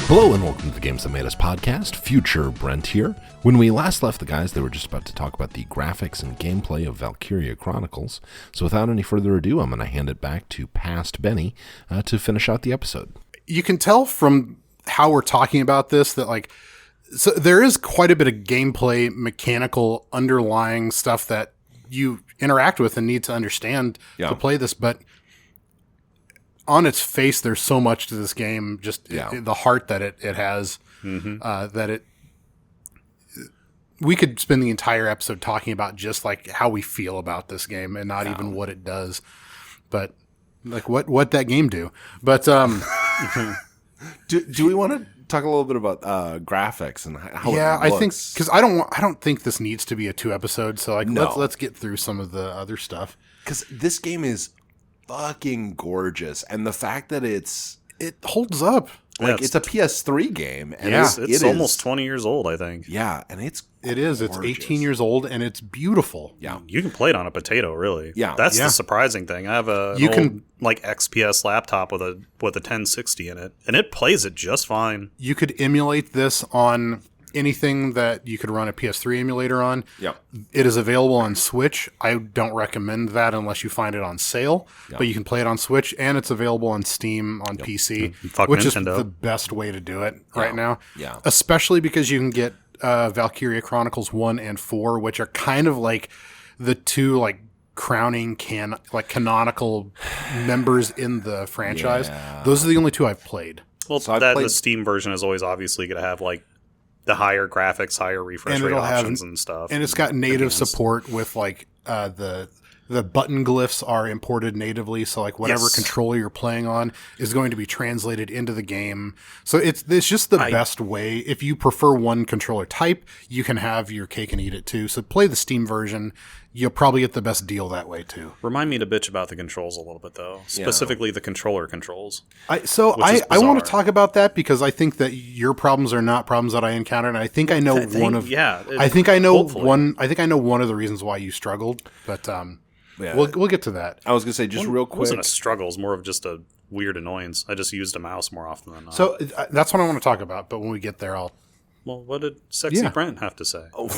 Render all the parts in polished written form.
Hello and welcome to the Games That Made Us podcast. Future Brent here. When we last left the guys, they were just about to talk about the graphics and gameplay of Valkyria Chronicles. So without any further ado, I'm going to hand it back to past Benny to finish out the episode. You can tell from how we're talking about this that so there is quite a bit of gameplay, mechanical, underlying stuff that you interact with and need to understand to play this, but on its face, there's so much to this game, the heart that it has, we could spend the entire episode talking about just like how we feel about this game and not even what it does, but like what that game do. But do we want to talk a little bit about graphics and how it looks? I think because I don't think this needs to be a 2 episode. So let's get through some of the other stuff, because this game is fucking gorgeous, and the fact that it holds up. Like it's a PS3 game, and it's almost 20 years old, I think. Yeah, and it's gorgeous. It's 18 years old, and it's beautiful. Yeah, you can play it on a potato, really. Yeah, that's the surprising thing. I have an old XPS laptop with a 1060 in it, and it plays it just fine. You could emulate this on anything that you could run a PS3 emulator on. Yeah, it is available on Switch. I don't recommend that unless you find it on sale, but you can play it on Switch, and it's available on Steam on PC, which Nintendo. Is the best way to do it right now. Yeah, especially because you can get Valkyria Chronicles 1 and 4, which are kind of like the two crowning canonical members in the franchise. Yeah. Those are the only 2 I've played. Well, the Steam version is always obviously going to have the higher graphics, higher refresh rate options and stuff. And it's got native support with the button glyphs are imported natively. So whatever controller you're playing on is going to be translated into the game. So it's just the best way. If you prefer one controller type, you can have your cake and eat it too. So play the Steam version. You'll probably get the best deal that way too. Remind me to bitch about the controls a little bit though. Specifically the controller controls. I want to talk about that because I think that your problems are not problems that I encountered, and I think I know I think I know one of the reasons why you struggled, but we'll get to that. I was going to say real quick. It wasn't a struggle, it was more of just a weird annoyance. I just used a mouse more often than not. So that's what I want to talk about, but when we get there what did Sexy Brent have to say? Oh.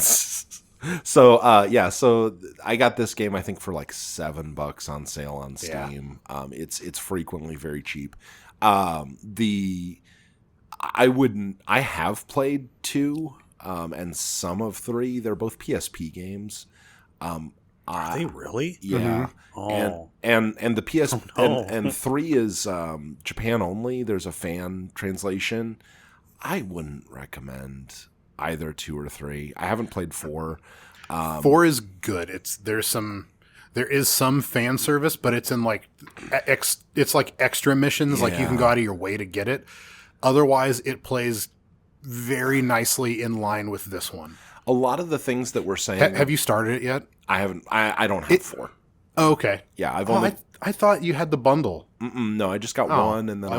So so I got this game I think for $7 on sale on Steam. Yeah. It's frequently very cheap. I have played 2 and some of 3. They're both PSP games. Are they really? Yeah. Mm-hmm. And the PS and 3 is Japan only. There's a fan translation. I wouldn't recommend either 2 or 3. I haven't played 4. 4 is good. There is some fan service, but it's in it's extra missions. You can go out of your way to get it. Otherwise, it plays very nicely in line with this one. A lot of the things that we're saying. Have you started it yet? I haven't. I don't have 4. Oh, okay. Yeah, I've only. I thought you had the bundle. No, I just got 1, and then I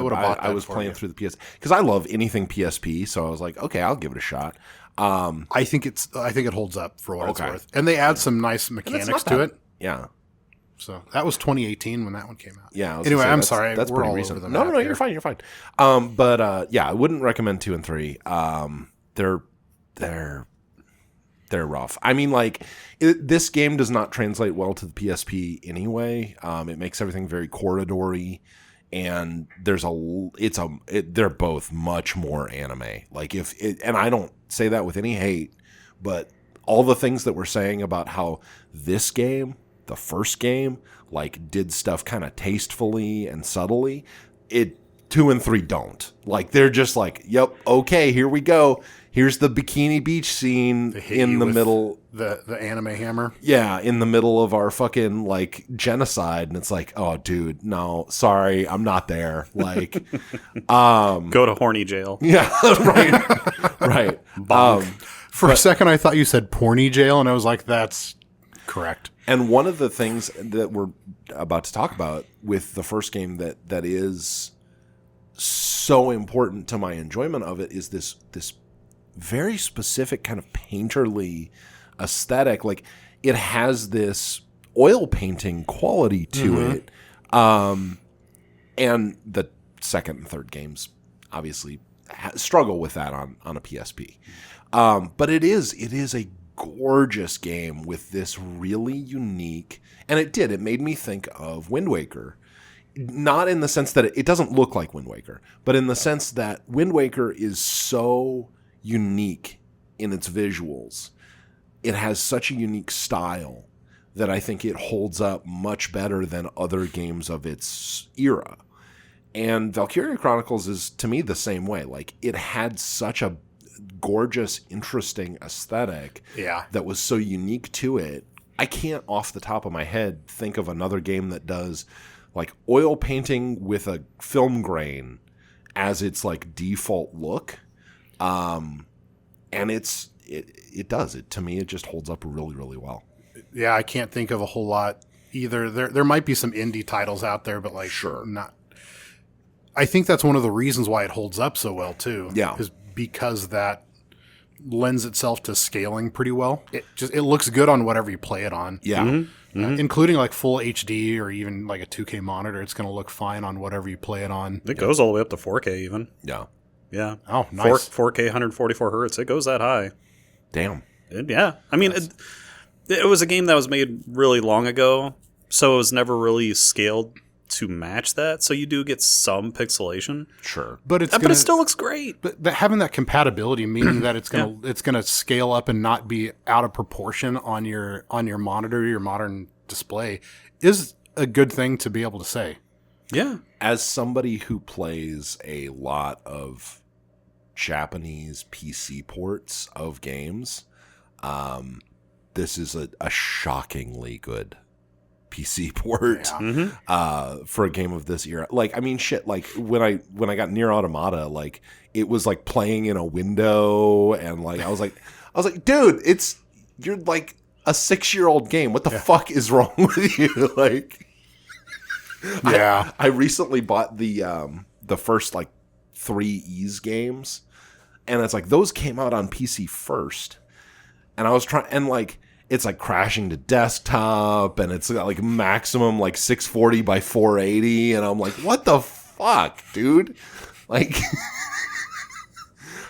was playing through the PS because I love anything PSP. So I was like, okay, I'll give it a shot. I think it holds up for what it's worth, and they add some nice mechanics to it. Yeah. So that was 2018 when that one came out. Yeah. Anyway, I'm sorry. That's we're pretty all recent. over the No, map you're fine. You're fine. I wouldn't recommend 2 and 3. They're rough. I mean, this game does not translate well to the PSP anyway. It makes everything very corridory, and they're both much more anime. And I don't say that with any hate, but all the things that we're saying about how this game, the first game, did stuff kind of tastefully and subtly, 2 and 3 don't. They're just yep, okay, here we go. Here's the Bikini Beach scene in the middle. The anime hammer. Yeah, in the middle of our fucking genocide, and it's oh, dude, no, sorry, I'm not there. Go to horny jail. Yeah, right. For a second, I thought you said porny jail, and I was like, that's correct. And one of the things that we're about to talk about with the first game that is so important to my enjoyment of it is this very specific kind of painterly aesthetic. It has this oil painting quality to it. And the second and third games obviously struggle with that on a PSP. But it is a gorgeous game with this really unique, and it made me think of Wind Waker. Not in the sense that it doesn't look like Wind Waker, but in the sense that Wind Waker is so unique in its visuals. It has such a unique style that I think it holds up much better than other games of its era. And Valkyria Chronicles is, to me, the same way. Like, it had such a gorgeous, interesting aesthetic that was so unique to it. I can't, off the top of my head, think of another game that does like oil painting with a film grain as its like default look. And it does it to me. It just holds up really, really well. Yeah, I can't think of a whole lot either. There might be some indie titles out there, but like not. I think that's one of the reasons why it holds up so well too. Yeah, is because that lends itself to scaling pretty well. It looks good on whatever you play it on. Yeah. Mm-hmm. Including like full HD or even like a 2K monitor, it's going to look fine on whatever you play it on. It goes all the way up to 4K even. Yeah. Yeah. Oh, nice. 4K 144 hertz. It goes that high. Damn. Yeah. I mean, it was a game that was made really long ago, so it was never really scaled to match that. So you do get some pixelation. Sure. But it still looks great. But having that compatibility, meaning that it's gonna scale up and not be out of proportion on your monitor, your modern display, is a good thing to be able to say. Yeah. As somebody who plays a lot of Japanese PC ports of games, this is a shockingly good PC port for a game of this era. Like, I mean, shit. Like when I got Nier Automata, like it was like playing in a window, and like I was like, dude, you're like a 6-year-old game. What the fuck is wrong with you? Like, yeah. I recently bought the first like 3 Ys games, and it's like those came out on PC first, and I was trying, and like. It's like crashing to desktop, and it's got like maximum like 640 by 480, and I'm like, what the fuck, dude? Like,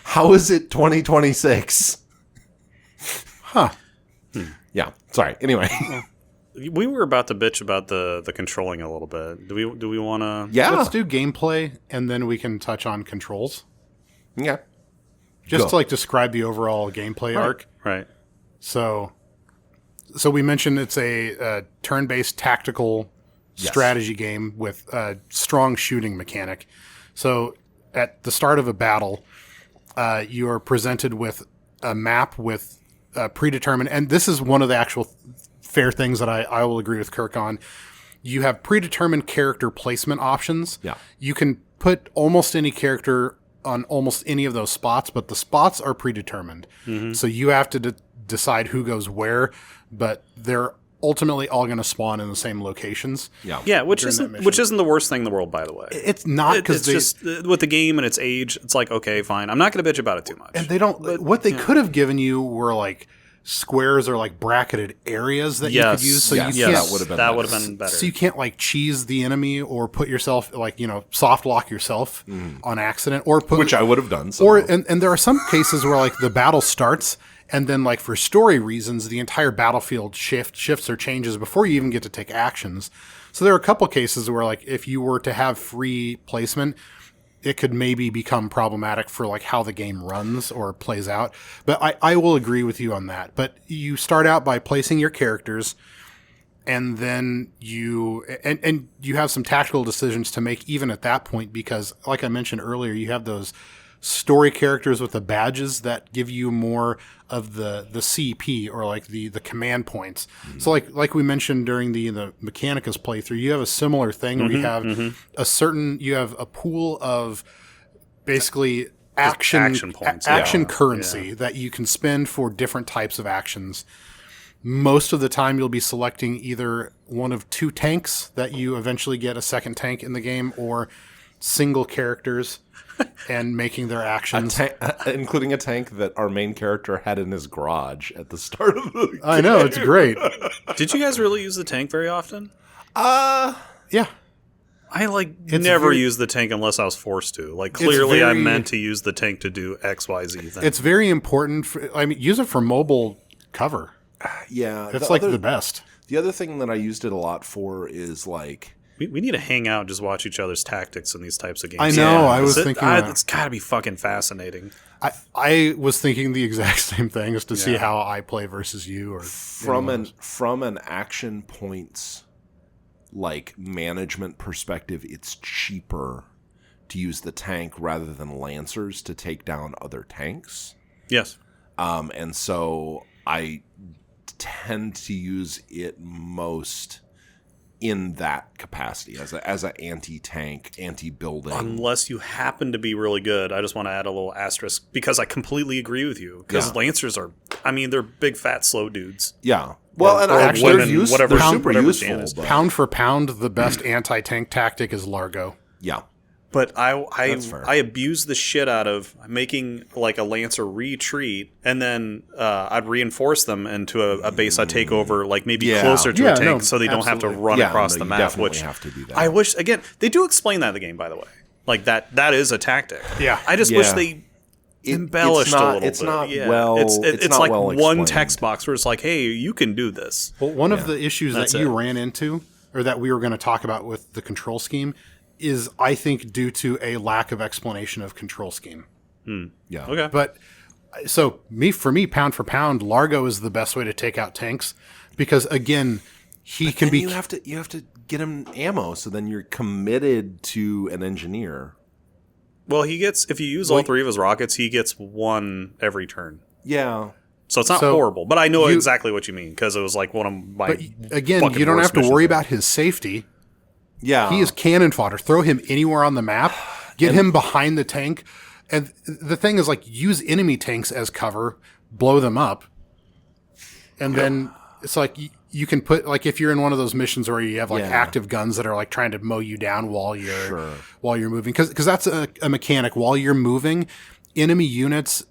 how is it 2026? Huh. Yeah. Sorry. Anyway. We were about to bitch about the controlling a little bit. Do we want to? Yeah. Let's do gameplay, and then we can touch on controls. Yeah. Just to like describe the overall gameplay arc. Right. So we mentioned it's a turn-based tactical strategy game with a strong shooting mechanic. So at the start of a battle, you are presented with a map with predetermined, and this is one of the actual fair things that I will agree with Kirk on. You have predetermined character placement options. Yeah. You can put almost any character on almost any of those spots, but the spots are predetermined. Mm-hmm. So you have to decide who goes where, but they're ultimately all going to spawn in the same locations. Yeah, which isn't the worst thing in the world, by the way. It's not, because it's just with the game and its age. It's like, okay, fine. I'm not going to bitch about it too much. And they don't. But, what they could have given you were like squares or like bracketed areas that you could use. So you can't, that would have been better. So you can't like cheese the enemy or put yourself like soft lock yourself on accident, or put, which I would have done. Or and there are some cases where like the battle starts. And then, like, for story reasons, the entire battlefield shifts or changes before you even get to take actions. So there are a couple cases where, like, if you were to have free placement, it could maybe become problematic for, like, how the game runs or plays out. But I will agree with you on that. But you start out by placing your characters, and then you have some tactical decisions to make even at that point, because, like I mentioned earlier, you have those story characters with the badges that give you more of the CP, or like the command points. Mm-hmm. So like we mentioned during the Mechanicus playthrough, you have a similar thing where you have you have a pool of basically action points, action currency that you can spend for different types of actions. Most of the time you'll be selecting either one of 2 tanks that you eventually get a second tank in the game, or single characters and making their actions. Including a tank that our main character had in his garage at the start of the game. I know, it's great. Did you guys really use the tank very often? Yeah. I It's never very- use the tank unless I was forced to. Like clearly, I meant to use the tank to do X, Y, Z thing. It's very important. Use it for mobile cover. Yeah, It's the best. The other thing that I used it a lot for is like we need to hang out and just watch each other's tactics in these types of games. I know. I was thinking it's got to be fucking fascinating. I was thinking the exact same thing, is to see how I play versus you, or from an action points like management perspective, it's cheaper to use the tank rather than lancers to take down other tanks. Yes. And so I tend to use it most in that capacity as an anti-tank, anti-building. Unless you happen to be really good. I just want to add a little asterisk because I completely agree with you. Because Lancers are, they're big, fat, slow dudes. Yeah. Well, and actually, they're super useful. But pound for pound, the best anti-tank tactic is Largo. Yeah. But I abuse the shit out of making like a Lancer retreat, and then I'd reinforce them into a base I take over, like maybe closer to a tank, so they don't have to run across the map. Which have to do that. I wish, again, they do explain that in the game, by the way. Like that is a tactic. Yeah. I just wish they embellished a little it's bit. Not yeah. well. It's not like well one explained. text box where it's like, hey, you can do this. Well, one of the issues that you ran into, or that we were going to talk about with the control scheme, is I think due to a lack of explanation of control scheme. Yeah. Okay. But so for me, pound for pound, Largo is the best way to take out tanks, because again, he can be. You have to get him ammo, so then you're committed to an engineer. Well, he gets, if you use all three of his rockets, he gets one every turn. Yeah. So it's not horrible, but I know exactly what you mean, because it was like one of my. But again, you don't have to worry about his safety. Yeah. He is cannon fodder. Throw him anywhere on the map. Get him behind the tank. And the thing is, like, use enemy tanks as cover, blow them up. And then it's like you can put, like, if you're in one of those missions where you have like active guns that are like trying to mow you down while you're moving, because that's a mechanic. While you're moving, enemy units,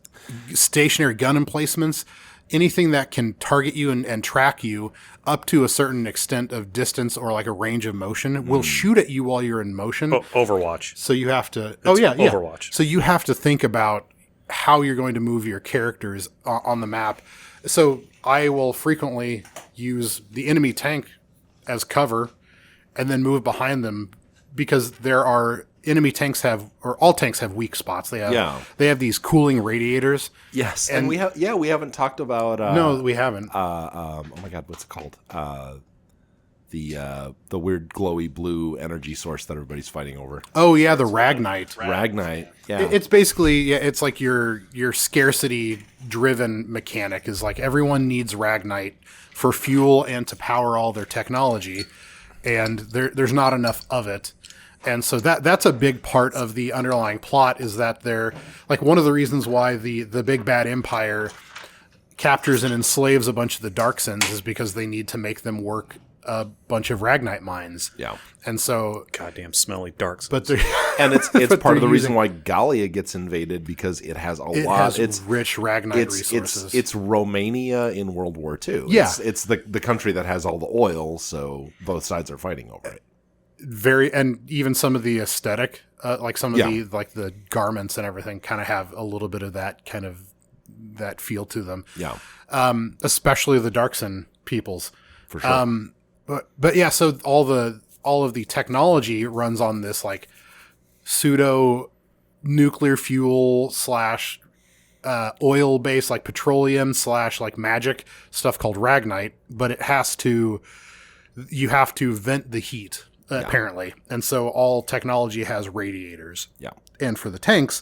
stationary gun emplacements, anything that can target you and track you up to a certain extent of distance or like a range of motion will shoot at you while you're in motion. Overwatch. So you have to. Overwatch. So you have to think about how you're going to move your characters on the map. So I will frequently use the enemy tank as cover and then move behind them, because there are enemy tanks all tanks have weak spots. They have these cooling radiators. Yes, and we haven't talked about. No, we haven't. Oh my God, what's it called? The weird glowy blue energy source that everybody's fighting over. Oh yeah, the Ragnite. Ragnite. Yeah, It's basically it's like your scarcity driven mechanic is like everyone needs Ragnite for fuel and to power all their technology, and there's not enough of it. And so that's a big part of the underlying plot, is that they're like, one of the reasons why the big bad empire captures and enslaves a bunch of the Darksons is because they need to make them work a bunch of Ragnite mines. Yeah. And so goddamn smelly Darksons. But and it's part of the reason why Gallia gets invaded, because it has it's rich Ragnite resources. It's Romania in World War II. Yeah. It's the country that has all the oil, so both sides are fighting over it. And even some of the aesthetic, like some of the garments and everything kind of have a little bit of that feel to them. Yeah. Especially the Darkson peoples. For sure. But yeah, so all of the technology runs on this like pseudo nuclear fuel / oil based, like petroleum / like magic stuff called Ragnite, but you have to vent the heat. Apparently. And so all technology has radiators. Yeah. And for the tanks,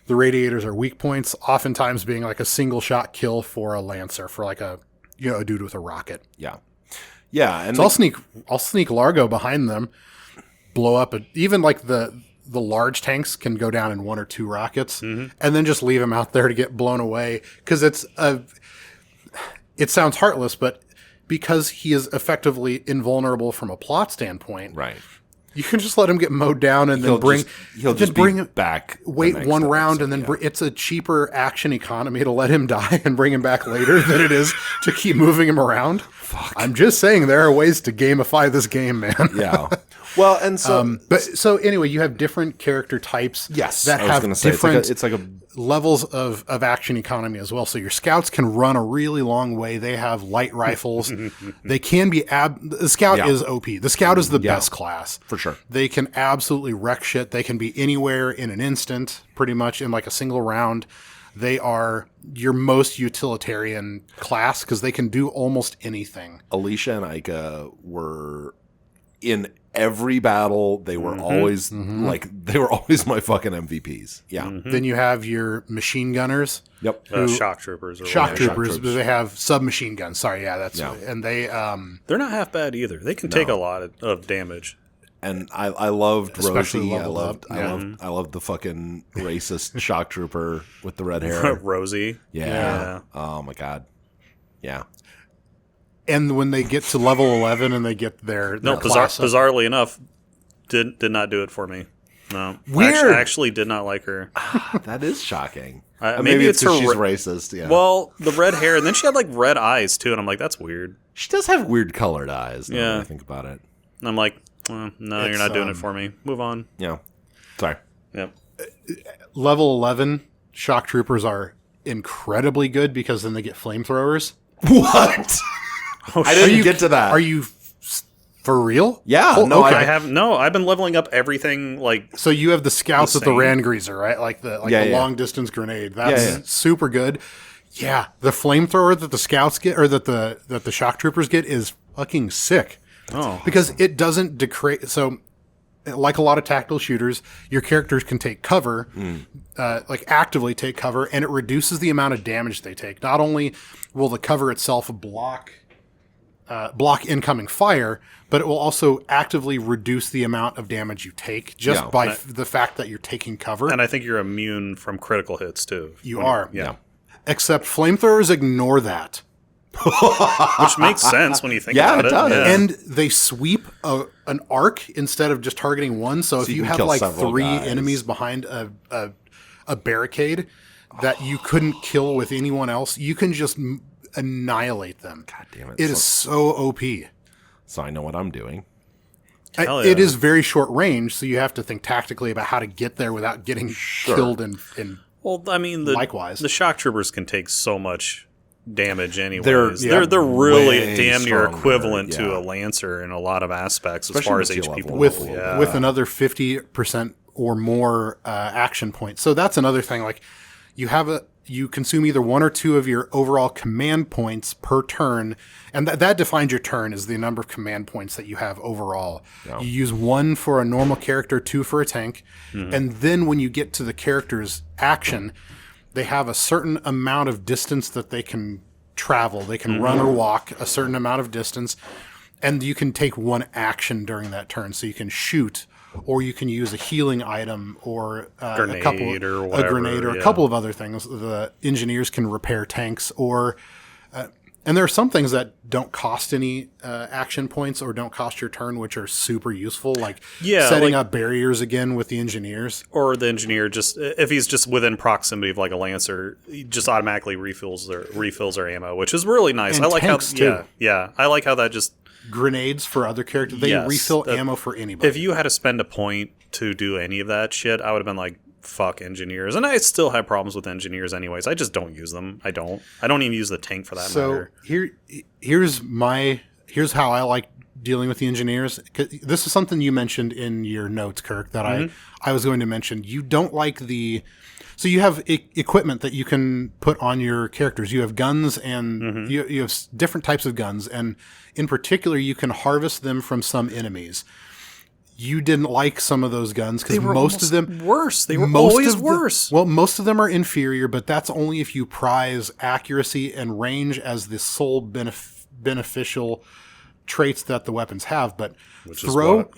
the radiators are weak points, oftentimes being like a single shot kill for a Lancer, for like a dude with a rocket. Yeah. Yeah. And so I'll sneak Largo behind them, blow up even like the large tanks can go down in 1 or 2 rockets, and then just leave them out there to get blown away. Cause it sounds heartless, but because he is effectively invulnerable from a plot standpoint, right? You can just let him get mowed down, and then bring him back. Wait one round, and then it's a cheaper action economy to let him die and bring him back later than it is to keep moving him around. Fuck. I'm just saying there are ways to gamify this game, man. Yeah. Well, and so so anyway, you have different character types. Yes, that have different it's like a levels of action economy as well. So your scouts can run a really long way. They have light rifles. They can be the scout is OP. The scout is the best class for sure. They can absolutely wreck shit. They can be anywhere in an instant, pretty much in like a single round. They are your most utilitarian class because they can do almost anything. Alicia and Ica were in every battle. They were always they were always my fucking MVPs. Yeah. Then you have your machine gunners. Yep. Shock troopers. Shock troopers. They have submachine guns. Sorry, and they they're not half bad either. They can take a lot of damage. And I loved Rosie. I loved the fucking racist shock trooper with the red hair. Rosie. Yeah. Oh my god. Yeah. And when they get to level 11 and they get their bizarrely enough, did not do it for me. No. Weird. I actually did not like her. That is shocking. Maybe it's her she's racist. Yeah. Well, the red hair, and then she had like red eyes too, and I'm like, that's weird. She does have weird colored eyes. Now that I think about it. And I'm like, no, you're not doing it for me. Move on. Yeah. Sorry. Yep. Level 11 shock troopers are incredibly good because then they get flamethrowers. What? I didn't get to that. Are you for real? Yeah. I've been leveling up everything like. So you have the scouts with the Ran Greaser, right? Like the long distance grenade. That's super good. Yeah, the flamethrower that the scouts get or that the shock troopers get is fucking sick. Oh, because it doesn't decrate. So, like a lot of tactical shooters, your characters can take cover, like actively take cover, and it reduces the amount of damage they take. Not only will the cover itself block incoming fire, but it will also actively reduce the amount of damage you take just by the fact that you're taking cover. And I think you're immune from critical hits too. You are. Yeah. Except flamethrowers ignore that. Which makes sense when you think about it. Does. Yeah. And they sweep an arc instead of just targeting one. So if you have like 3 enemies behind a barricade that you couldn't kill with anyone else, you can just annihilate them. God damn it. It is so OP. So I know what I'm doing. It is very short range, so you have to think tactically about how to get there without getting killed in well, I mean, likewise. The shock troopers can take so much damage anyways. They're really damn near equivalent to a Lancer in a lot of aspects. Especially as far as HP points. With another 50% or more action points. So that's another thing. Like you consume either 1 or 2 of your overall command points per turn, and that defines your turn as the number of command points that you have overall. Yeah. You use 1 for a normal character, 2 for a tank, and then when you get to the character's action, they have a certain amount of distance that they can travel. They can run or walk a certain amount of distance, and you can take 1 action during that turn. So you can shoot, or you can use a healing item, or a grenade, or a couple of other things. The engineers can repair tanks, or and there are some things that don't cost any action points or don't cost your turn, which are super useful, like setting up barriers again with the engineers. Or the engineer, just if he's just within proximity of like a Lancer, he just automatically refills their ammo, which is really nice. And I like tanks how too. I like how that just grenades for other characters. They refill ammo for anybody. If you had to spend a point to do any of that shit, I would have been like, fuck engineers. And I still have problems with engineers anyways. I just don't use them. I don't even use the tank for that matter. Here's how I like dealing with the engineers. This is something you mentioned in your notes, Kirk, that I was going to mention. You don't like so you have equipment that you can put on your characters. You have guns, and you have different types of guns, and in particular, you can harvest them from some enemies. You didn't like some of those guns because most of them worse. They were always worse. Well, most of them are inferior, but that's only if you prize accuracy and range as the sole beneficial traits that the weapons have. But throw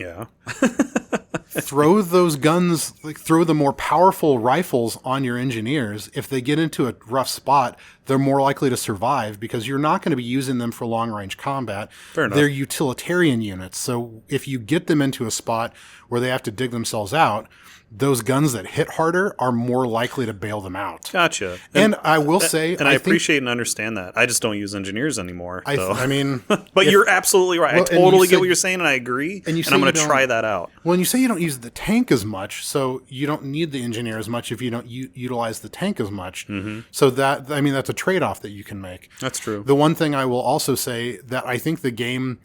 those guns, throw the more powerful rifles on your engineers. If they get into a rough spot, they're more likely to survive because you're not going to be using them for long-range combat. Fair enough. They're utilitarian units. So if you get them into a spot where they have to dig themselves out, those guns that hit harder are more likely to bail them out. Gotcha. And I will say... And I appreciate and understand that. I just don't use engineers anymore. I mean... But you're absolutely right. Well, I totally get what you're saying, and I agree. And I'm going to try that out. Well, and you say you don't use the tank as much, so you don't need the engineer as much if you don't utilize the tank as much. Mm-hmm. So that's a trade-off that you can make. That's true. The one thing I will also say that I think the game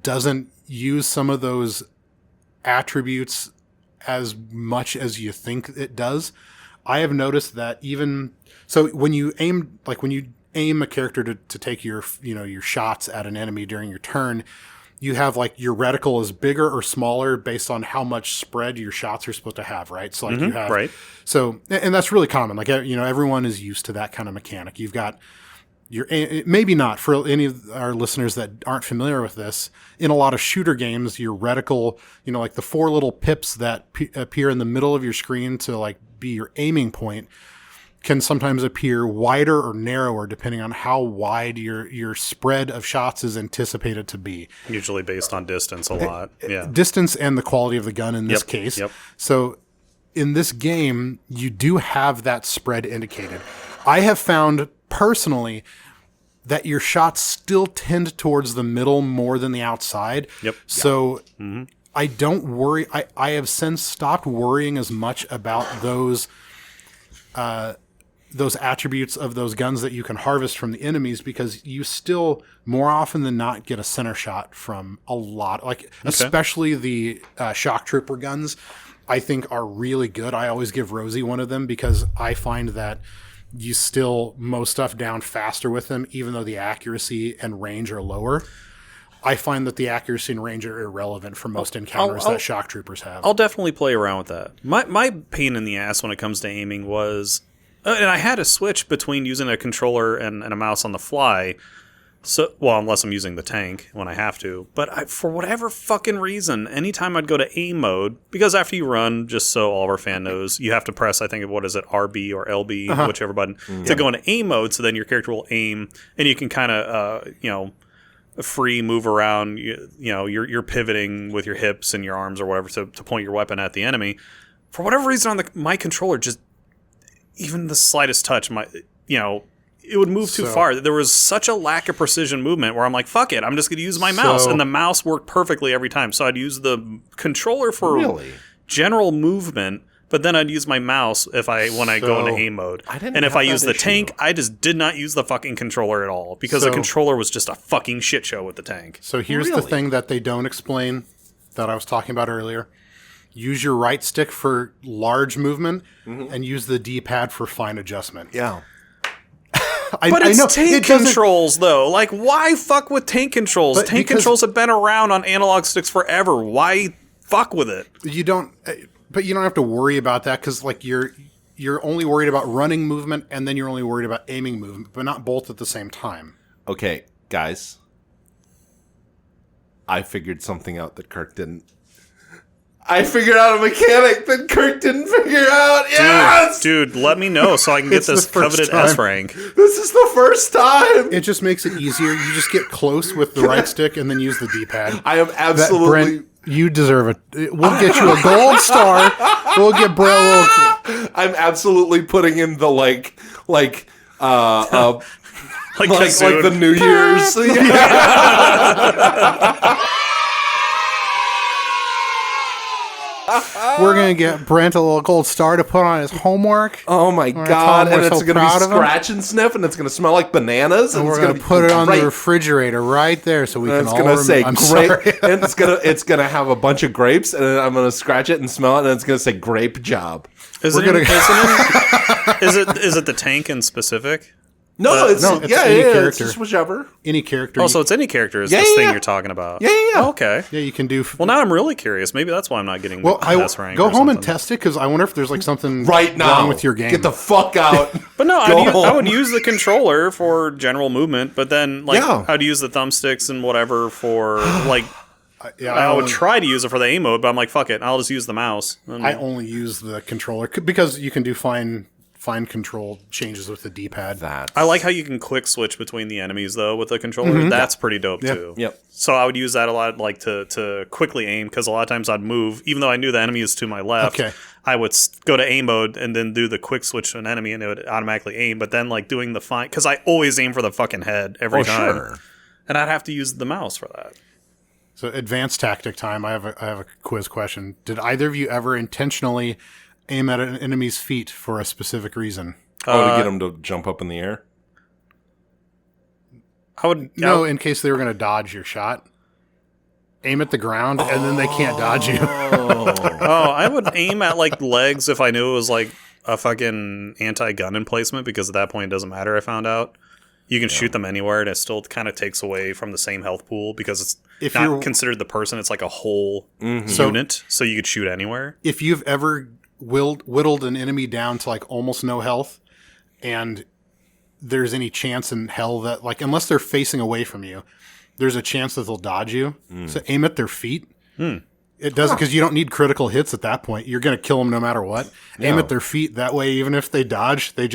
doesn't use some of those attributes as much as you think it does. I have noticed that when you aim a character to take your shots at an enemy during your turn, you have like your reticle is bigger or smaller based on how much spread your shots are supposed to have, right? So like you have, right. So, and that's really common. Like, everyone is used to that kind of mechanic. You've got maybe not for any of our listeners that aren't familiar with this. In a lot of shooter games, your reticle, like the 4 little pips that appear in the middle of your screen to like be your aiming point, can sometimes appear wider or narrower depending on how wide your spread of shots is anticipated to be. Usually based on distance a lot. Yeah. Distance and the quality of the gun in this case. Yep. So in this game, you do have that spread indicated. I have found personally that your shots still tend towards the middle more than the outside. Yep. So I don't worry. I have since stopped worrying as much about those attributes of those guns that you can harvest from the enemies, because you still more often than not get a center shot from a lot, especially the shock trooper guns, I think are really good. I always give Rosie one of them because I find that you still mow stuff down faster with them, even though the accuracy and range are lower. I find that the accuracy and range are irrelevant for most encounters that shock troopers have. I'll definitely play around with that. My pain in the ass when it comes to aiming was, and I had to switch between using a controller and a mouse on the fly. So, well, unless I'm using the tank when I have to. But for whatever fucking reason, anytime I'd go to aim mode, because after you run, just so all of our fan knows, you have to press, I think, what is it, RB or LB, whichever button, to go into aim mode, so then your character will aim, and you can kind of, free move around, you're pivoting with your hips and your arms or whatever to point your weapon at the enemy. For whatever reason, on my controller, just even the slightest touch, it would move too far. There was such a lack of precision movement where I'm like, fuck it, I'm just going to use my mouse. And the mouse worked perfectly every time. So I'd use the controller for general movement, but then I'd use my mouse when I go into aim mode. And if I use the tank, I just did not use the fucking controller at all, because the controller was just a fucking shit show with the tank. So here's the thing that they don't explain that I was talking about earlier. Use your right stick for large movement and use the D-pad for fine adjustment. Yeah. But it's tank controls, though. Like, why fuck with tank controls? Tank controls have been around on analog sticks forever. Why fuck with it? But you don't have to worry about that, because like you're only worried about running movement, and then you're only worried about aiming movement, but not both at the same time. Okay, guys. I figured something out that Kirk didn't. I figured out a mechanic that Kirk didn't figure out. Yes! Dude, let me know so I can get this coveted S rank. This is the first time. It just makes it easier. You just get close with the right stick and then use the D-pad. I am absolutely... Brent, you deserve it. We'll get you a gold star. We'll get Brent. I'm absolutely putting in the like the New Year's. We're going to get Brent a little gold star to put on his homework. Oh my God. And it's going to be scratch and sniff, and it's going to smell like bananas. And we're going to put it on the refrigerator right there so we can all remember. It's going to say grape. And it's going to have a bunch of grapes, and I'm going to scratch it and smell it, and it's going to say grape job. Is it the tank in specific? No, it's any character. It's just whichever. Any character. Oh, so it's any character is this thing you're talking about. Yeah. Oh, okay. Yeah, you can do... Well, now I'm really curious. Maybe that's why I'm not getting the S rank. Go home and test it, because I wonder if there's like something wrong with your game. Get the fuck out. But no, I would use the controller for general movement, but then I'd use the thumbsticks and whatever for like... I would try to use it for the aim mode, but I'm like, fuck it. I'll just use the mouse. I only use the controller because you can do fine fine control changes with the D-pad. I like how you can quick switch between the enemies though with the controller. That's pretty dope too. Yep. So I would use that a lot, like to quickly aim, because a lot of times I'd move, even though I knew the enemy is to my left. Okay. I would go to aim mode and then do the quick switch to an enemy, and it would automatically aim. But then like doing the fine, because I always aim for the fucking head every time, sure. And I'd have to use the mouse for that. So advanced tactic time. I have a quiz question. Did either of you ever intentionally aim at an enemy's feet for a specific reason? To get them to jump up in the air? No, in case they were going to dodge your shot. Aim at the ground, and then they can't dodge you. I would aim at like legs if I knew it was like a fucking anti-gun emplacement, because at that point it doesn't matter, I found out. You can shoot them anywhere, and it still kind of takes away from the same health pool, because it's not considered the person. It's like a whole unit, so you could shoot anywhere. If you've ever whittled an enemy down to like almost no health, and there's any chance in hell that, like, unless they're facing away from you, there's a chance that they'll dodge you. So aim at their feet. It doesn't, because you don't need critical hits at that point. You're going to kill them no matter what. Aim at their feet. That way, even if they dodge, they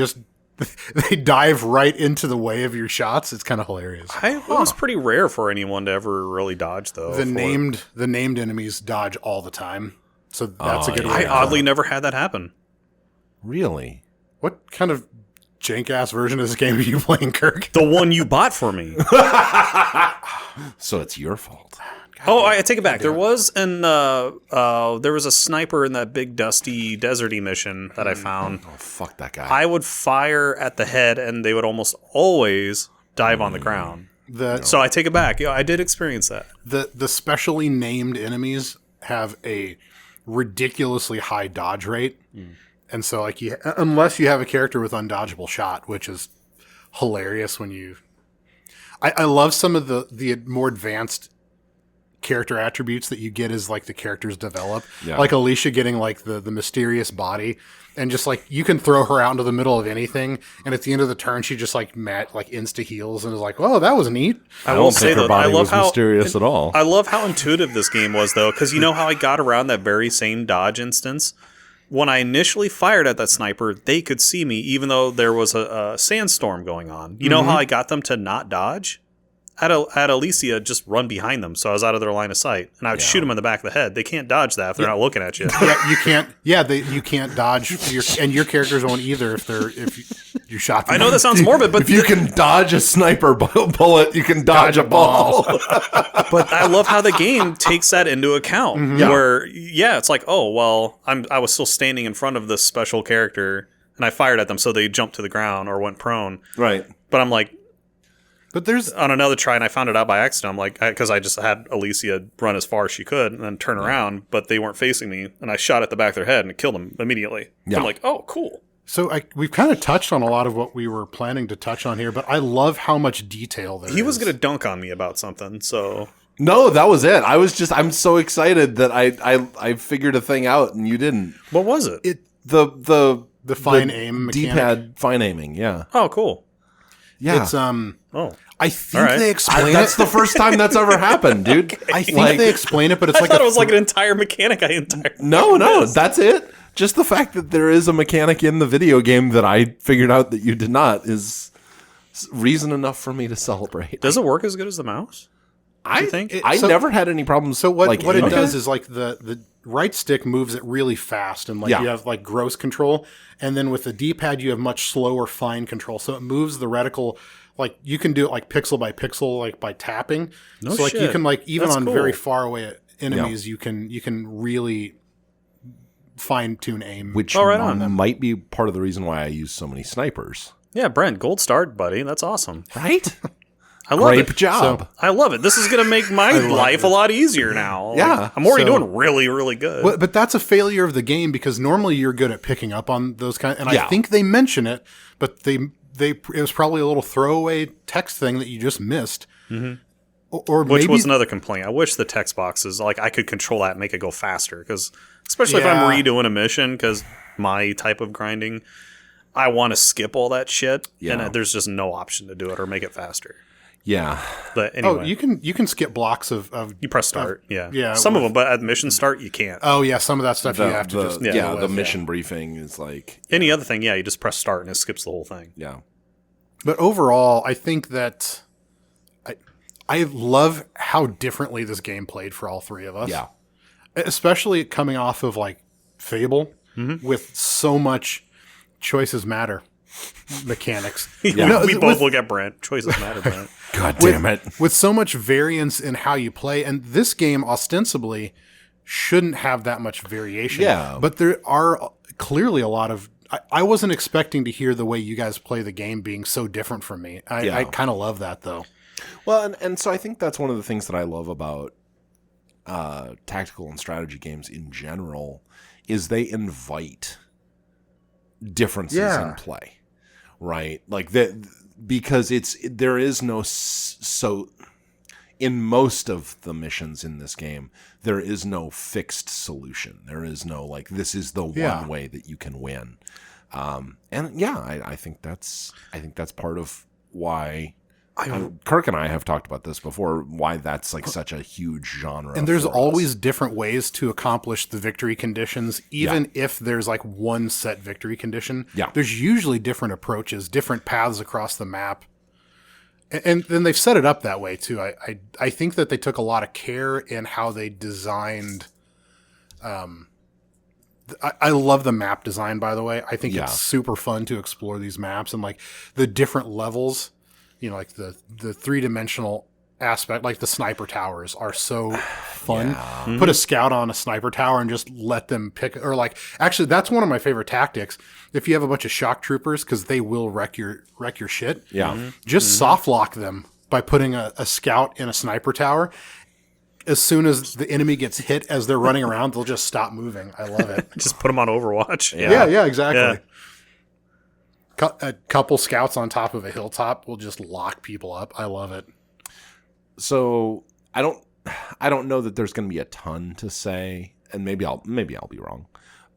dive right into the way of your shots. It's kind of hilarious. It was pretty rare for anyone to ever really dodge, though. The named enemies dodge all the time. So that's a good way. I oddly never had that happen. Really? What kind of jank-ass version of this game are you playing, Kirk? The one you bought for me. So it's your fault. I take it back. There was a sniper in that big dusty deserty mission that I found. Oh, fuck that guy. I would fire at the head, and they would almost always dive on the ground. So I take it back. I did experience that. The specially named enemies have a ridiculously high dodge rate. And so, like, unless you have a character with undodgeable shot, which is hilarious when you... I love some of the more advanced character attributes that you get as, like, the characters develop. Yeah. Like Alicia getting, like, the mysterious body. And just, like, you can throw her out into the middle of anything, and at the end of the turn, she just, like, insta-heals and is like, oh, that was neat. I won't say her body was mysterious at all. I love how intuitive this game was, though, because you know how I got around that very same dodge instance? When I initially fired at that sniper, they could see me, even though there was a sandstorm going on. You know how I got them to not dodge? I had Alicia just run behind them, so I was out of their line of sight, and I would shoot them in the back of the head. They can't dodge that if they're not looking at you. Yeah, you can't. Yeah, you can't dodge, and your characters won't either if you shot them. I know that sounds morbid, but if you can dodge a sniper bullet, you can dodge a ball. But I love how the game takes that into account. Where it's like, oh well, I was still standing in front of this special character, and I fired at them, so they jumped to the ground or went prone. Right. But I'm like. But there's on another try, and I found it out by accident. I'm like, because I just had Alicia run as far as she could and then turn around, but they weren't facing me, and I shot at the back of their head and it killed them immediately. Yeah. I'm like, oh, cool. So we've kind of touched on a lot of what we were planning to touch on here, but I love how much detail there is. He was going to dunk on me about something, so... No, that was it. I'm so excited that I figured a thing out and you didn't. What was it? The fine aim mechanic. D-pad fine aiming, yeah. Oh, cool. Yeah. It's I think they explain it. That's the first time that's ever happened, dude. I think they explain it, but it's I thought it was like an entire mechanic. No, that's it. Just the fact that there is a mechanic in the video game that I figured out that you did not is reason enough for me to celebrate. Does it work as good as the mouse? I think I never had any problems. So what it does is like the right stick moves it really fast, and you have like gross control, and then with the D-pad you have much slower fine control. So it moves the reticle. Like you can do it like pixel by pixel, like by tapping. So like you can like even on very far away enemies, you can really fine tune aim. Which might be part of the reason why I use so many snipers. Yeah, Brent, gold star, buddy. That's awesome, right? I love it. Great job. So, I love it. This is going to make my life a lot easier now. Yeah. I'm already doing really, really good. But that's a failure of the game because normally you're good at picking up on those kind of, and I think they mention it, but it was probably a little throwaway text thing that you just missed. Mm-hmm. Which was another complaint. I wish the text boxes, like I could control that and make it go faster. Because especially if I'm redoing a mission, because my type of grinding, I want to skip all that shit. And there's just no option to do it or make it faster. Yeah. But anyway. Oh, you can skip blocks of you press start. Yeah. Some of them, but at mission start, you can't. Oh, yeah. Some of that stuff you have to just... the mission briefing is like... Any other thing, you just press start and it skips the whole thing. Yeah. But overall, I think that... I love how differently this game played for all three of us. Yeah. Especially coming off of, like, Fable, with so much choices matter mechanics. Yeah. We both look at Brent. Choices matter, Brent. God damn it. With so much variance in how you play, and this game ostensibly shouldn't have that much variation. Yeah. But there are clearly a lot of... I wasn't expecting to hear the way you guys play the game being so different from me. I kind of love that, though. Well, and so I think that's one of the things that I love about tactical and strategy games in general is they invite differences in play, right? Like that, because there is no so in most of the missions in this game there is no fixed solution. There is no like this is the one way that you can win, and I think that's part of why. Kirk and I have talked about this before, why that's like such a huge genre. And there's always different ways to accomplish the victory conditions, even if there's like one set victory condition. Yeah. There's usually different approaches, different paths across the map. And then they've set it up that way too. I think that they took a lot of care in how they designed. I love the map design, by the way. I think it's super fun to explore these maps and like the different levels. You know, like the 3-dimensional aspect, like the sniper towers are so fun. Yeah. Put a scout on a sniper tower and just let them pick, or like, actually, that's one of my favorite tactics. If you have a bunch of shock troopers, because they will wreck your shit. Yeah. Just soft lock them by putting a scout in a sniper tower. As soon as the enemy gets hit as they're running around, they'll just stop moving. I love it. Just put them on Overwatch. Yeah, exactly. Yeah. A couple scouts on top of a hilltop will just lock people up. I love it. So I don't know that there's going to be a ton to say, and maybe I'll be wrong.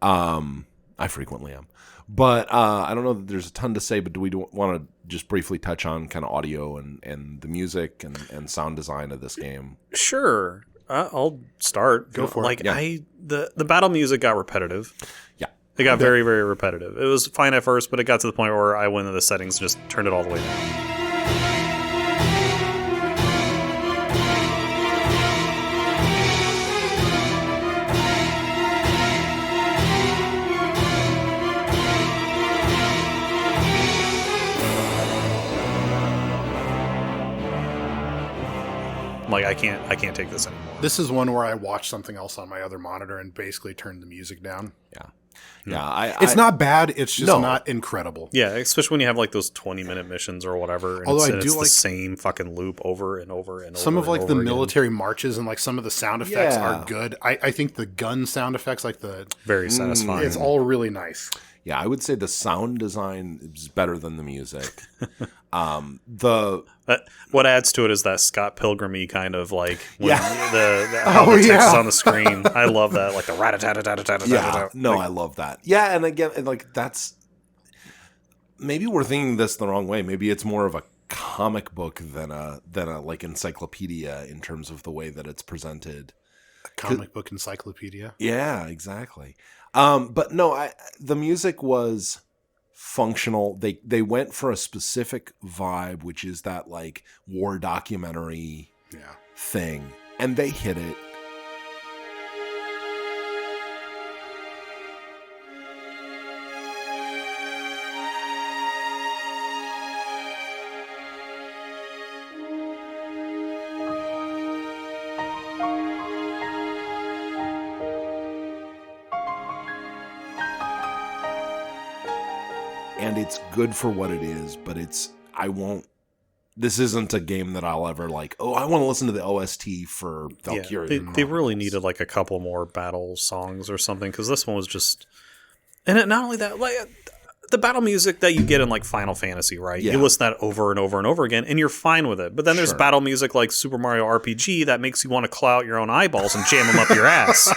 I frequently am, but I don't know that there's a ton to say. But do we want to just briefly touch on kind of audio and the music and sound design of this game? Sure, I'll start. Go for it. The battle music got repetitive. Yeah. It got very, very repetitive. It was fine at first, but it got to the point where I went into the settings and just turned it all the way down. Like I can't take this anymore. This is one where I watched something else on my other monitor and basically turned the music down. Yeah. It's not bad. It's just not incredible. Yeah, especially when you have like those 20-minute missions or whatever. And although it's like the same fucking loop over and over and over. Some of like the again. military marches and like some of the sound effects are good. I think the gun sound effects, like the very satisfying. It's all really nice. Yeah, I would say the sound design is better than the music. What adds to it is that Scott Pilgrim-y kind of like when the text is on the screen. I love that, like the rat-a-tat-a-tat-a-tat-a-tat. Yeah, no, I love that. Yeah, and again, like that's maybe we're thinking this the wrong way. Maybe it's more of a comic book than a like encyclopedia in terms of the way that it's presented. A comic book encyclopedia. Yeah, exactly. But no, the music was functional. They went for a specific vibe, which is that like war documentary thing, and they hit it. And it's good for what it is, but this isn't a game that I'll ever like, I want to listen to the OST for Valkyria. They really needed like a couple more battle songs or something, because this one was just... And not only that, like the battle music that you get in like Final Fantasy, right? Yeah. You listen to that over and over and over again, and you're fine with it. But then there's battle music like Super Mario RPG that makes you want to claw out your own eyeballs and jam them up your ass.